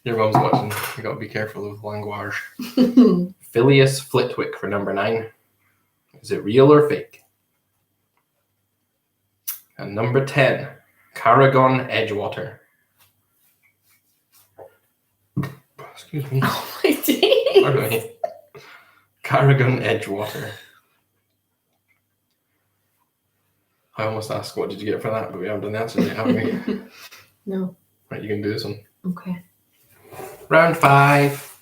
Your mum's watching. You gotta be careful with language. Phileas Flitwick for number 9. Is it real or fake? And number 10, Carragon Edgewater. Excuse me. Oh my days. Pardon me. Carragon Edgewater. I almost asked what did you get for that, but we haven't done the answer yet, have we? No. Right, you can do this one. Okay. Round 5.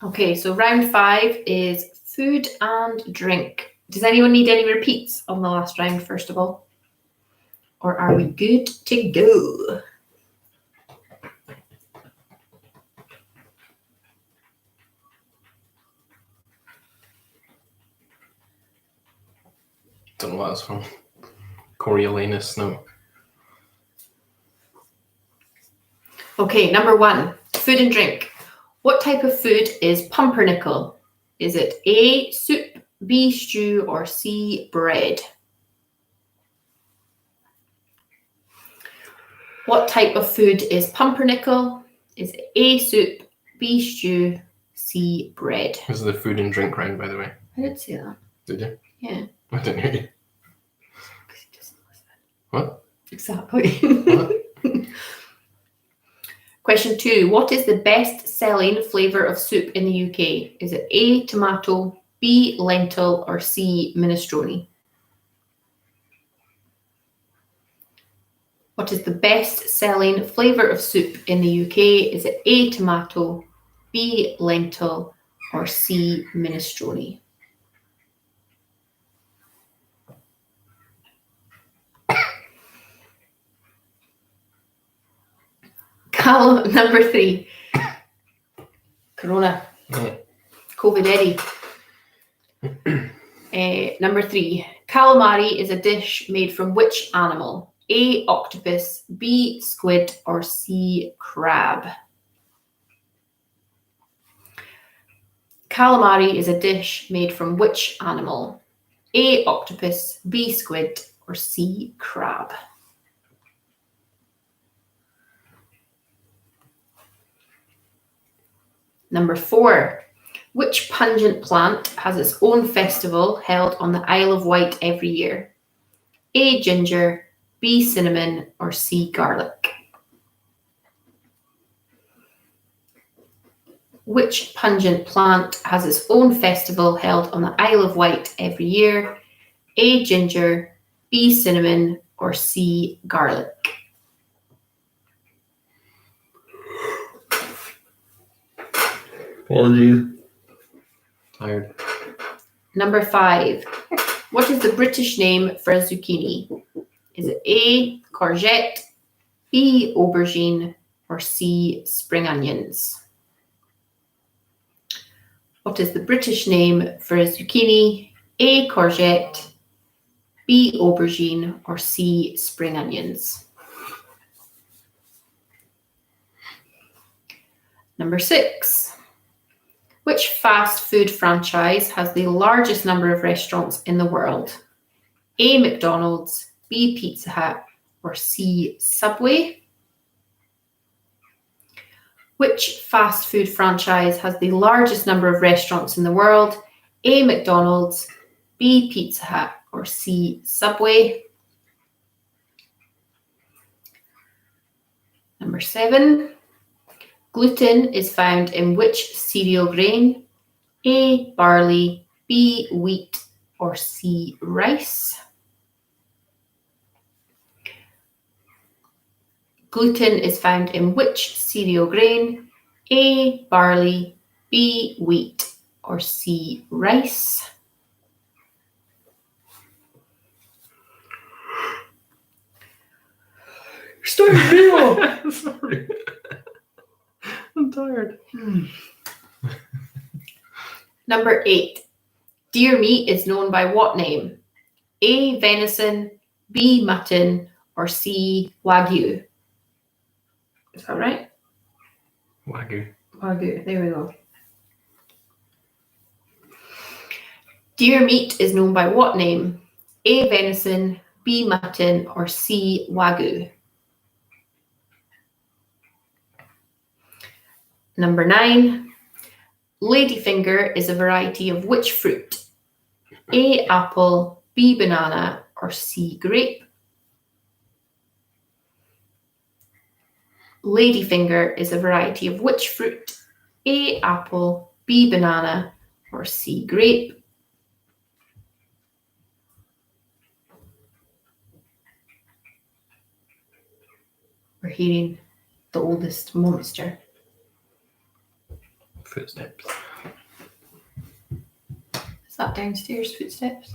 Okay, so round 5 is food and drink. Does anyone need any repeats on the last round, first of all? Or are we good to go? Don't know what that's from. Coriolanus Snow. Okay, number 1, food and drink. What type of food is pumpernickel? Is it A, soup, B, stew, or C, bread? What type of food is pumpernickel? Is it A, soup, B, stew, C, bread? This is the food and drink round, by the way. I did say that. Did you? Yeah. I didn't hear you. Because he doesn't listen. What? Exactly. What? Question 2. What is the best-selling flavour of soup in the UK? Is it A, tomato, B, lentil, or C, minestrone? What is the best-selling flavour of soup in the UK? Is it A, tomato, B, lentil, or C, minestrone? Callum, number 3. Corona. Yeah. COVID Eddie. Number 3. Calamari is a dish made from which animal? A, octopus, B, squid, or C, crab? Calamari is a dish made from which animal? A, octopus, B, squid, or C, crab? Number 4. Which pungent plant has its own festival held on the Isle of Wight every year? A, ginger, B, cinnamon, or C, garlic? Which pungent plant has its own festival held on the Isle of Wight every year? A, ginger, B, cinnamon, or C, garlic? Apologies. Tired. Number 5. What is the British name for a zucchini? Is it A, courgette, B, aubergine, or C, spring onions? What is the British name for a zucchini? A, courgette, B, aubergine, or C, spring onions? Number 6. Which fast food franchise has the largest number of restaurants in the world? A, McDonald's, B, Pizza Hut, or C, Subway? Which fast food franchise has the largest number of restaurants in the world? A, McDonald's, B, Pizza Hut, or C, Subway? Number 7. Gluten is found in which cereal grain? A, barley, B, wheat, or C, rice? Gluten is found in which cereal grain? A, barley, B, wheat, or C, rice? Sorry. I'm tired. Number 8. Deer meat is known by what name? A, venison, B, mutton, or C, wagyu? Is that right? Wagyu. Wagyu, there we go. Deer meat is known by what name? A, venison, B, mutton, or C, wagyu? Number 9. Ladyfinger is a variety of which fruit? A. Apple, B. Banana, or C. Grape? Ladyfinger is a variety of which fruit? A. Apple, B. Banana, or C. Grape? We're hearing the oldest monster. Footsteps. Is that downstairs footsteps?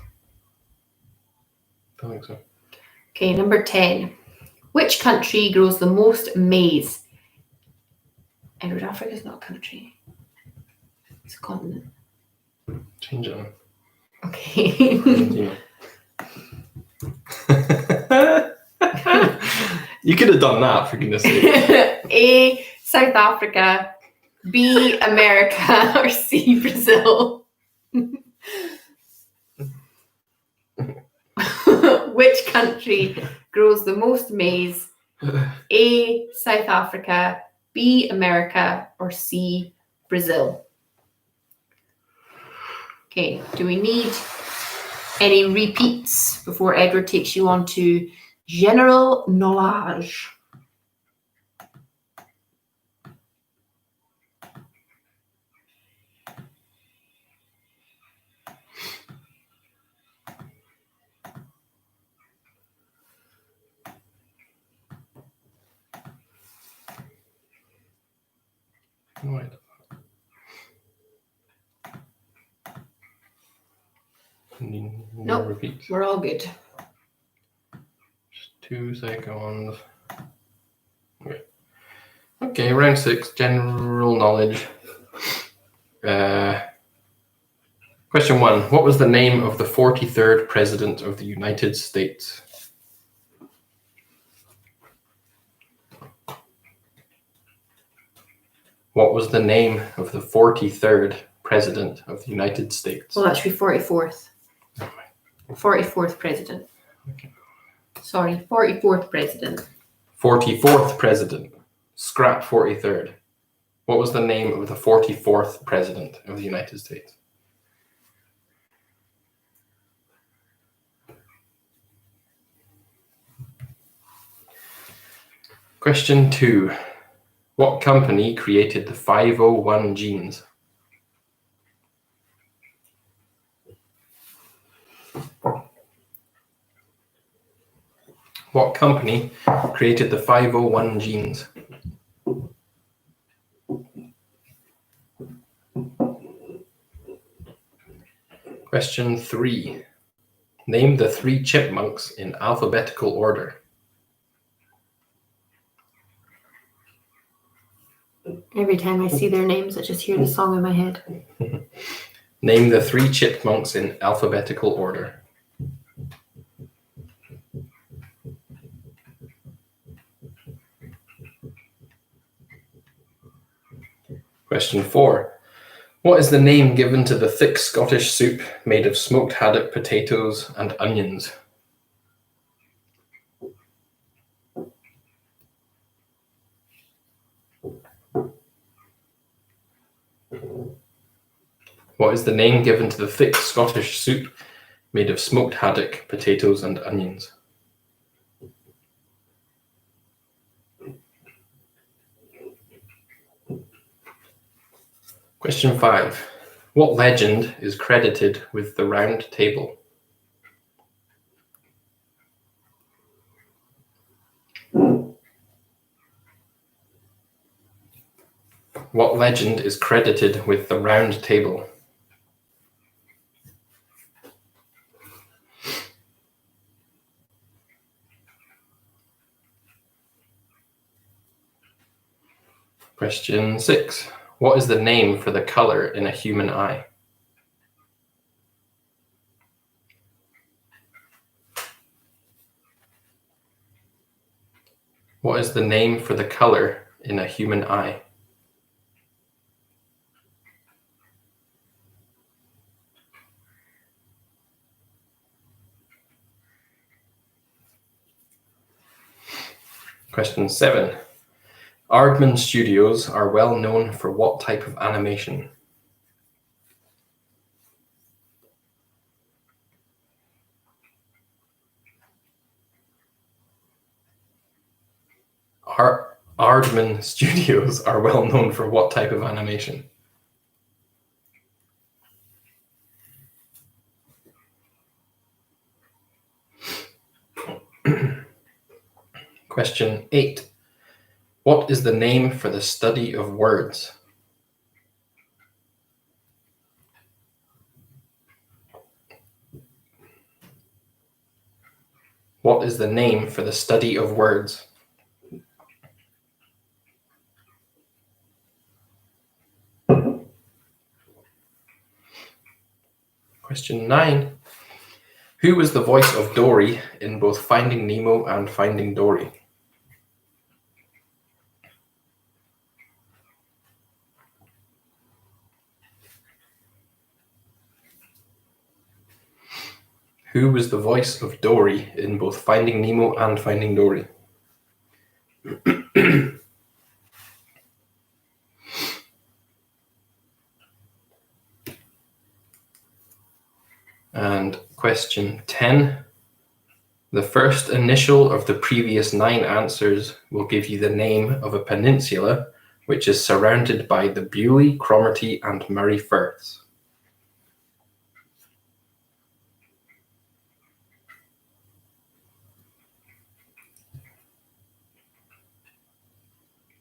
I think so. Okay, number 10. Which country grows the most maize? Edward, Africa is not a country. It's a continent. Change it. Okay. You could have done that, for goodness sake. A. South Africa, B. America, or C. Brazil? Which country grows the most maize? A. South Africa, B. America, or C. Brazil? Okay, do we need any repeats before Edward takes you on to general knowledge? Right. No Nope. repeats. We're all good. Just 2 seconds. Okay, round 6, general knowledge. Question 1. What was the name of the 43rd President of the United States? What was the name of the 43rd President of the United States? Well, that should be 44th. 44th president. Okay. Sorry, 44th president. 44th President. Scrap 43rd. What was the name of the 44th President of the United States? Question 2. What company created the 501 genes? What company created the 501 genes? Question 3. Name the 3 chipmunks in alphabetical order. Every time I see their names, I just hear the song in my head. Name the 3 chipmunks in alphabetical order. Question 4. What is the name given to the thick Scottish soup made of smoked haddock, potatoes, and onions? What is the name given to the thick Scottish soup made of smoked haddock, potatoes, and onions? Question 5. What legend is credited with the Round Table? What legend is credited with the Round Table? Question 6. What is the name for the color in a human eye? What is the name for the color in a human eye? Question 7. Aardman Studios are well known for what type of animation? Aardman Studios are well known for what type of animation? Question 8. What is the name for the study of words? What is the name for the study of words? Question 9. Who was the voice of Dory in both Finding Nemo and Finding Dory? Who was the voice of Dory in both Finding Nemo and Finding Dory? And question 10. The first initial of the previous 9 answers will give you the name of a peninsula which is surrounded by the Bewley, Cromarty, and Murray Firths.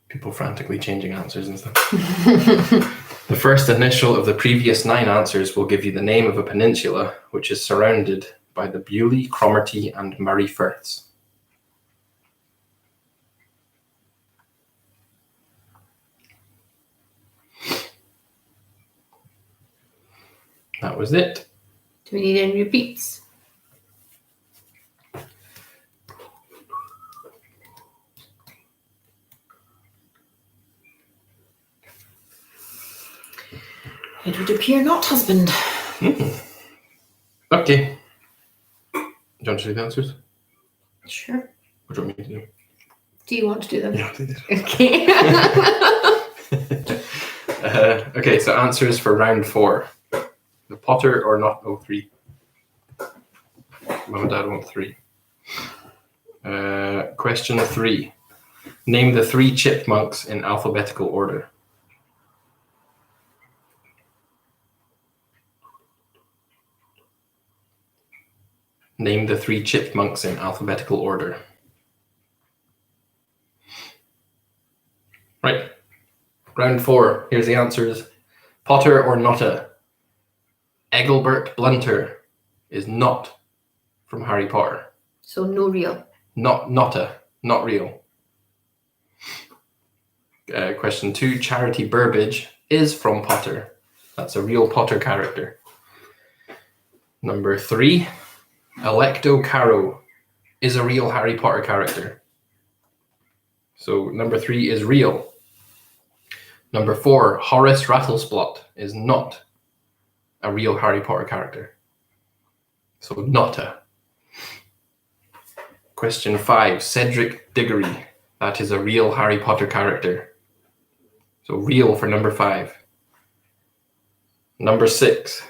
People frantically changing answers and stuff. The first initial of the previous 9 answers will give you the name of a peninsula which is surrounded by the Bewley, Cromarty, and Murray Firths. That was it. Do we need any repeats? It would appear not, husband. Okay. Do you want to do the answers? Sure. What do you want me to do? Do you want to do them? Yeah, they did. Okay. Okay, so answers for round 4. The Potter or not? Oh, 3. Mum and Dad want 3. Question 3. Name the 3 chipmunks in alphabetical order. Name the 3 chipmunks in alphabetical order. Right. Round 4. Here's the answers. Potter or Notta? Engelbert Blunter is not from Harry Potter. So no real. Notta, not real. Question 2. Charity Burbage is from Potter. That's a real Potter character. Number 3. Electo Caro is a real Harry Potter character. So number 3 is real. Number 4, Horace Rattlesplot is not a real Harry Potter character. So Notta. Question 5, Cedric Diggory. That is a real Harry Potter character. So real for number 5. Number 6,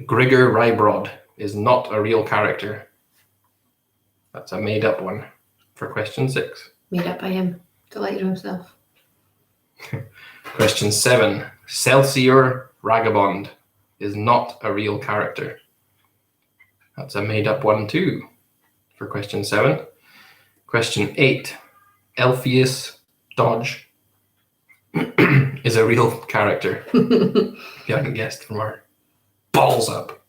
Grigor Rybrod is not a real character. That's a made-up one for question 6. Made up by him. Delighted with himself. Question 7. Celsior Ragabond is not a real character. That's a made-up one too for question 7. Question 8. Elpheus Dodge is a real character. If you hadn't guessed from our balls up.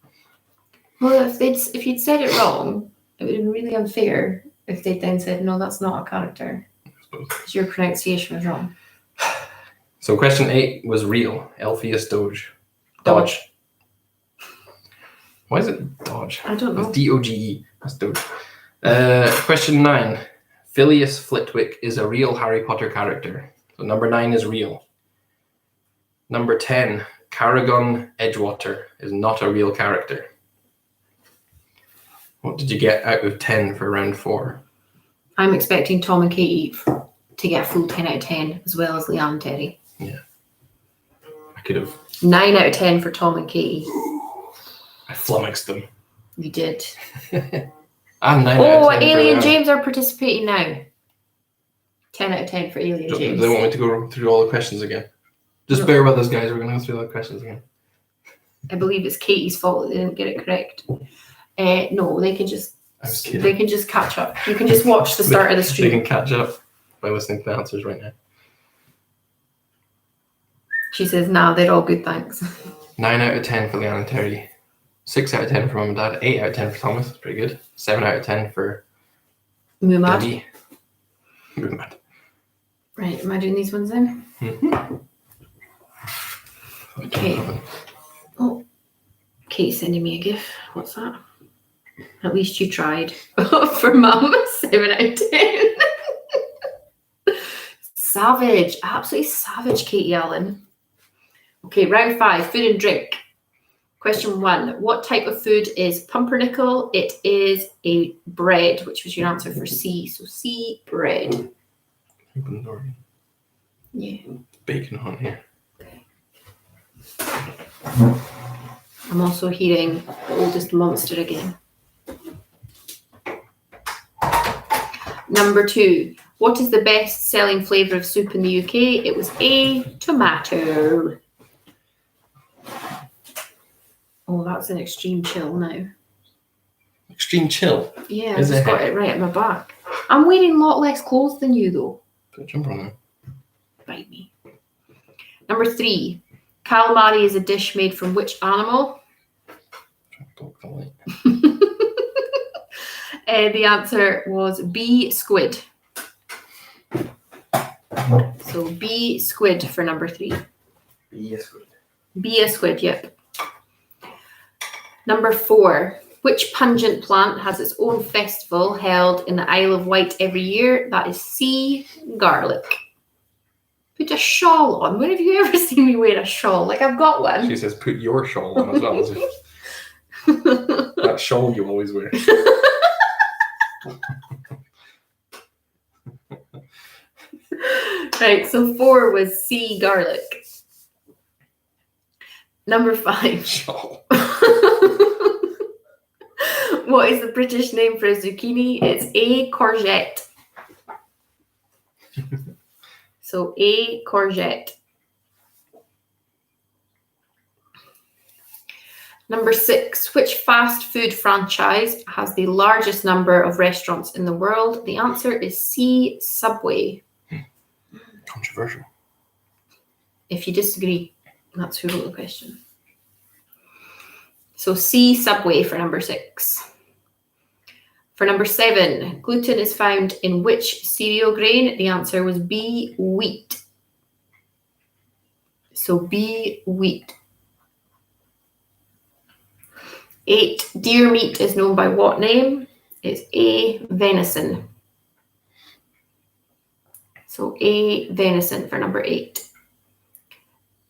Well, if you'd said it wrong, it would have been really unfair if they'd then said, no, that's not a character. I suppose. Because your pronunciation was wrong. So question 8 was real. Elpheus Dodge. Why is it Dodge? I don't know. It's D-O-G-E. That's Doge. Question 9. Phileas Flitwick is a real Harry Potter character. So number 9 is real. Number 10. Caragon Edgewater is not a real character. What did you get out of 10 for round 4? I'm expecting Tom and Katie. to get a full 10 out of 10, as well as Leanne and Terry. I could have. 9 out of 10 for Tom and Katie. I flummoxed them. You did. I'm 9 out Oh, of 10 Ailey and for James are participating now. 10 out of 10 for Ailey and Do James. they want me to go through all the questions again? Just No. bear with us, guys. We're going to go through all the questions again. I believe it's Katie's fault that they didn't get it correct. No, they can just. I was kidding. They can just catch up. You can just watch the start of the They stream. can catch up by listening to the answers right now. She says, "Nah, they're all good, thanks." 9 out of 10 for Leanne and Terry. 6 out of 10 for Mum and Dad. 8 out of 10 for Thomas. That's pretty good. 7 out of 10 for Mumad. Debbie. Mumad. Right, am I doing these ones then? Mm-hmm. Okay. Oh, Kate's sending me a gif. What's that? At least you tried. For Mum, 7 out of 10. Savage. Absolutely savage, Katie Allen. Okay, round 5. Food and drink. Question 1. What type of food is pumpernickel? It is a bread, which was your answer for C. So C, bread. Yeah. Bacon on here. I'm also hearing the oldest monster again. Number 2. What is the best selling flavour of soup in the UK? It was A, tomato. Oh, that's an extreme chill now. Extreme chill. Yeah, I Is just it? got it right at my back. I'm wearing a lot less clothes than you, though. Put a jumper on there. Bite me. Number 3. Calamari is a dish made from which animal? Block the light. The answer was B, squid. So B, squid for number 3. Yes, good. B, a squid, yep. Number 4. Which pungent plant has its own festival held in the Isle of Wight every year? That is C, garlic. Put a shawl on. When have you ever seen me wear a shawl? Like, I've got one. She says, put your shawl on as well. As if that shawl you always wear. Right, so 4 was C, garlic. Number 5. Shawl. What is the British name for a zucchini? It's A, courgette. So A, courgette. Number 6. Which fast food franchise has the largest number of restaurants in the world? The answer is C, Subway. Controversial. If you disagree, that's who wrote the question. So C, Subway for number 6. For number 7, gluten is found in which cereal grain? The answer was B, wheat. So B, wheat. 8, deer meat is known by what name? It's A, venison. So A, venison for number 8.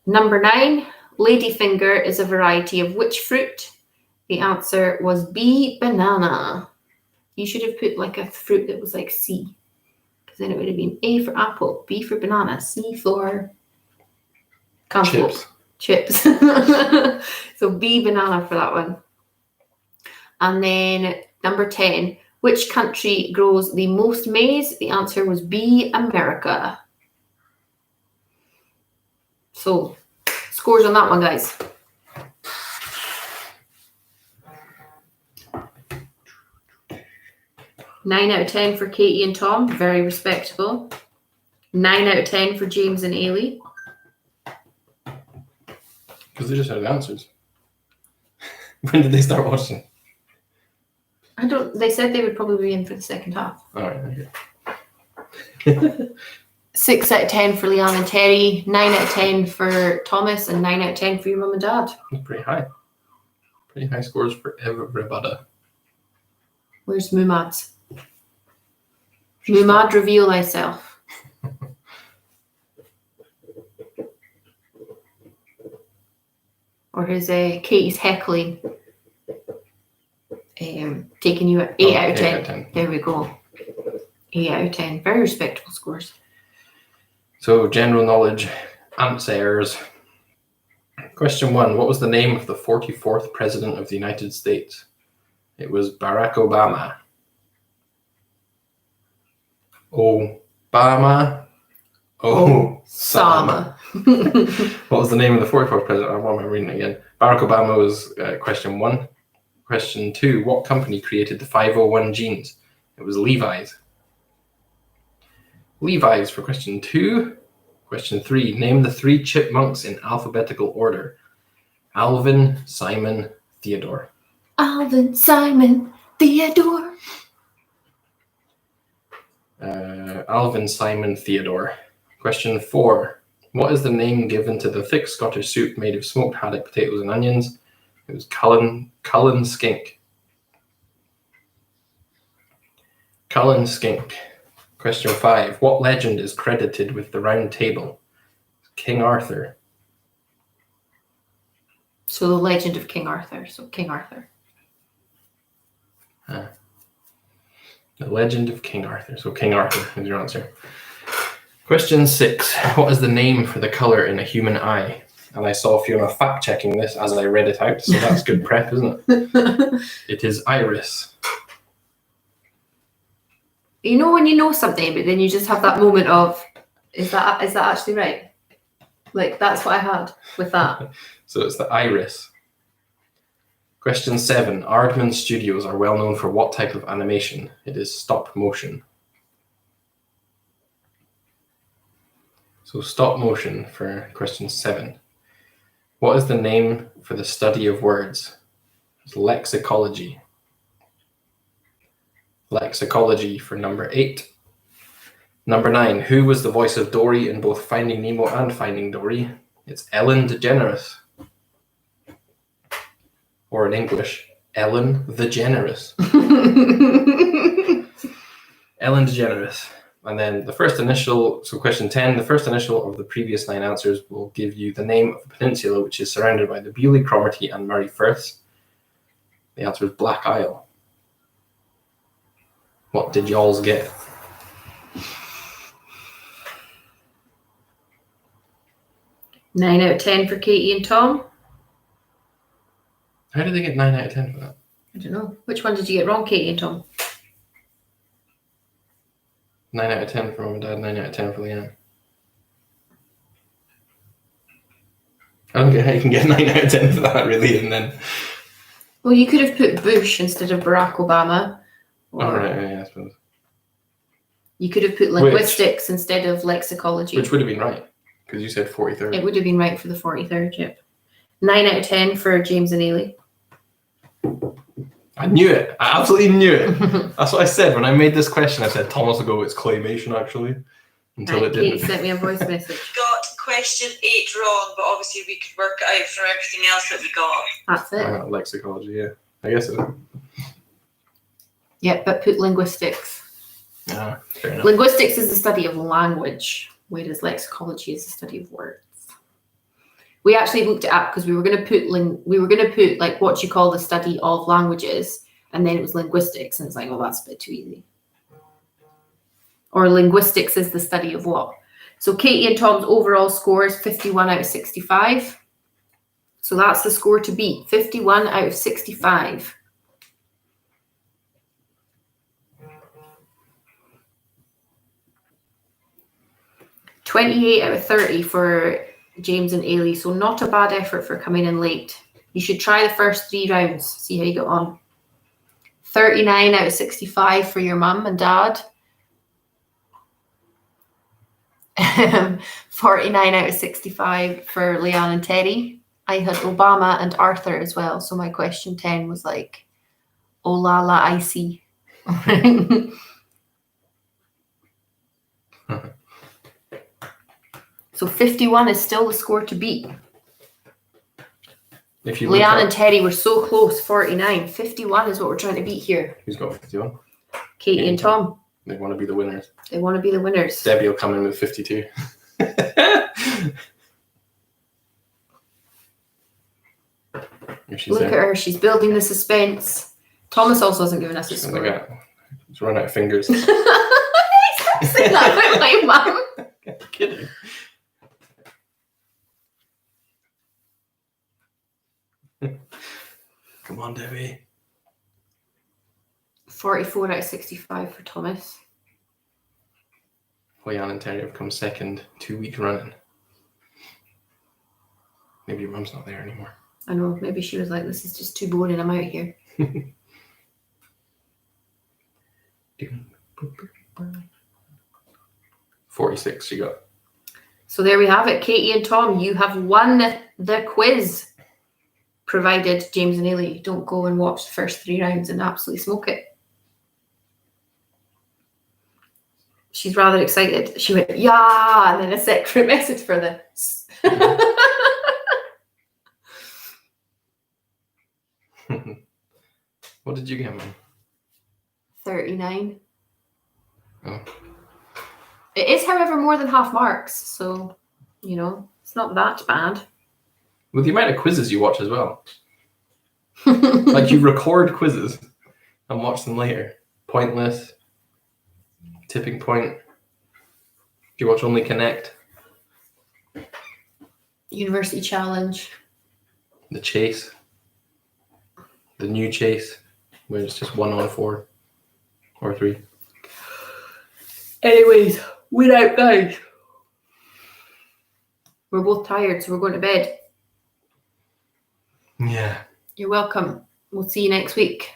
Number 9, ladyfinger is a variety of which fruit? The answer was B, banana. You should have put like a fruit that was like C, because then it would have been A for apple, B for banana, C for cantaloupe. Chips. So B, banana for that one. And then number 10, which country grows the most maize? The answer was B, America. So, scores on that one, guys. Nine out of 10 for Katie and Tom, very respectable. 9 out of 10 for James and Ailey. Because they just had the answers. When did they start watching? They said they would probably be in for the second half. All right. Okay. 6 out of 10 for Leanne and Terry, 9 out of 10 for Thomas, and 9 out of 10 for your mum and dad. That's pretty high. Pretty high scores for everybody. Where's Mumad? Mumad, reveal thyself. Or is Katie's heckling taking you at 8 out of 10? 8 out of 10. There we go. 8 out of 10. Very respectable scores. So general knowledge, answers. Question 1. What was the name of the 44th President of the United States? It was Barack Obama. Obama. Sama. What was the name of the 44th president? I want to read it again. Barack Obama was question 1. Question 2. What company created the 501 jeans? It was Levi's. Levi's for question 2. Question 3. Name the 3 chipmunks in alphabetical order. Alvin, Simon, Theodore. Alvin, Simon, Theodore. Alvin, Simon, Theodore. Question 4. What is the name given to the thick Scottish soup made of smoked haddock, potatoes, and onions? It was Cullen skink. Cullen skink. Question 5. What legend is credited with the Round Table? King Arthur. So the legend of King Arthur. So King Arthur. The legend of King Arthur. So King Arthur is your answer. Question 6. What is the name for the color in a human eye? And I saw Fiona fact-checking this as I read it out, so that's good prep, isn't it? It is iris. You know when you know something, but then you just have that moment of, is that actually right? Like, that's what I had with that. So it's the iris. Question 7. Aardman Studios are well known for what type of animation? It is stop motion. So stop motion for question 7. What is the name for the study of words? It's lexicology. Lexicology for number 8. Number 9. Who was the voice of Dory in both Finding Nemo and Finding Dory? It's Ellen DeGeneres. Or in English, Ellen DeGeneres. Ellen DeGeneres. And then the first initial, so question 10, the first initial of the previous 9 answers will give you the name of a peninsula which is surrounded by the Bewley, Cromarty, and Murray Firths. The answer is Black Isle. What did y'alls get? Nine out of 10 for Katie and Tom. How did they get 9 out of 10 for that? I don't know. Which one did you get wrong, Katie and Tom? 9 out of 10 for Mum and Dad, 9 out of 10 for Leanne. I don't get how you can get 9 out of 10 for that, really, and then... Well, you could have put Bush instead of Barack Obama. Oh, right, yeah, I suppose. You could have put linguistics instead of lexicology. Which would have been right, because you said 43rd. It would have been right for the 43rd, yep. 9 out of 10 for James and Ailey. I knew it. I absolutely knew it. That's what I said when I made this question. I said, Thomas will go, it's claymation, actually. Until Right, it didn't. Katie sent me a voice message. Got question 8 wrong, but obviously we could work it out from everything else that we got. That's it. Lexicology, yeah. I guess so. Yeah, but put linguistics. Yeah, fair enough. Linguistics is the study of language, whereas lexicology is the study of words. We actually looked it up because we were going to put like what you call the study of languages, and then it was linguistics, and it's like, oh, that's a bit too easy. Or linguistics is the study of what? So Katie and Tom's overall score is 51 out of 65. So that's the score to beat, 51 out of 65. $28 out of 30 for James and Ailey, so not a bad effort for coming in late. You should try the first 3 rounds, see how you get on. 39 out of 65 for your mum and dad. 49 out of 65 for Leanne and Teddy. I had Obama and Arthur as well, so my question 10 was like, oh la la, I see. So 51 is still the score to beat. If you Leanne and Teddy were so close, 49. 51 is what we're trying to beat here. Who's got 51? Katie and Tom. They want to be the winners. They want to be the winners. Debbie will come in with 52. Look at her. She's building the suspense. Thomas also hasn't given us a score. Just run out of fingers. Say that about my mum. I'm kidding. Come on, Debbie. 44 out of 65 for Thomas. Hoyan and Terry have come second 2 weeks running. Maybe your mum's not there anymore. I know, maybe she was like, this is just too boring, I'm out of here. 46 you got. So there we have it. Katie and Tom, you have won the quiz. Provided James and Ailey don't go and watch the first 3 rounds and absolutely smoke it. She's rather excited. She went, yeah, and then a separate message for this. What did you get, man? 39. Oh. It is, however, more than half marks. So, you know, it's not that bad. With the amount of quizzes you watch as well. Like you record quizzes and watch them later. Pointless. Tipping Point. Do you watch Only Connect? University Challenge. The Chase. The New Chase. Where it's just 1 on 4 or 3. Anyways, we're out, guys. We're both tired, so we're going to bed. Yeah. You're welcome. We'll see you next week.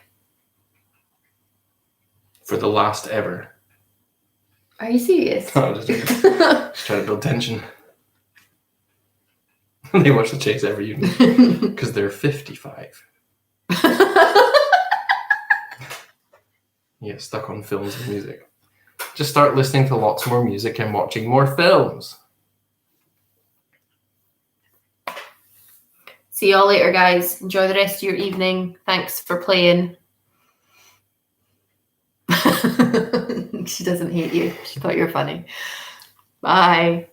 For the last ever. Are you serious? Oh, just trying to build tension. They watch The Chase every evening because they're 55. Yeah, stuck on films and music. Just start listening to lots more music and watching more films. See y'all later, guys. Enjoy the rest of your evening. Thanks for playing. She doesn't hate you. She thought you were funny. Bye.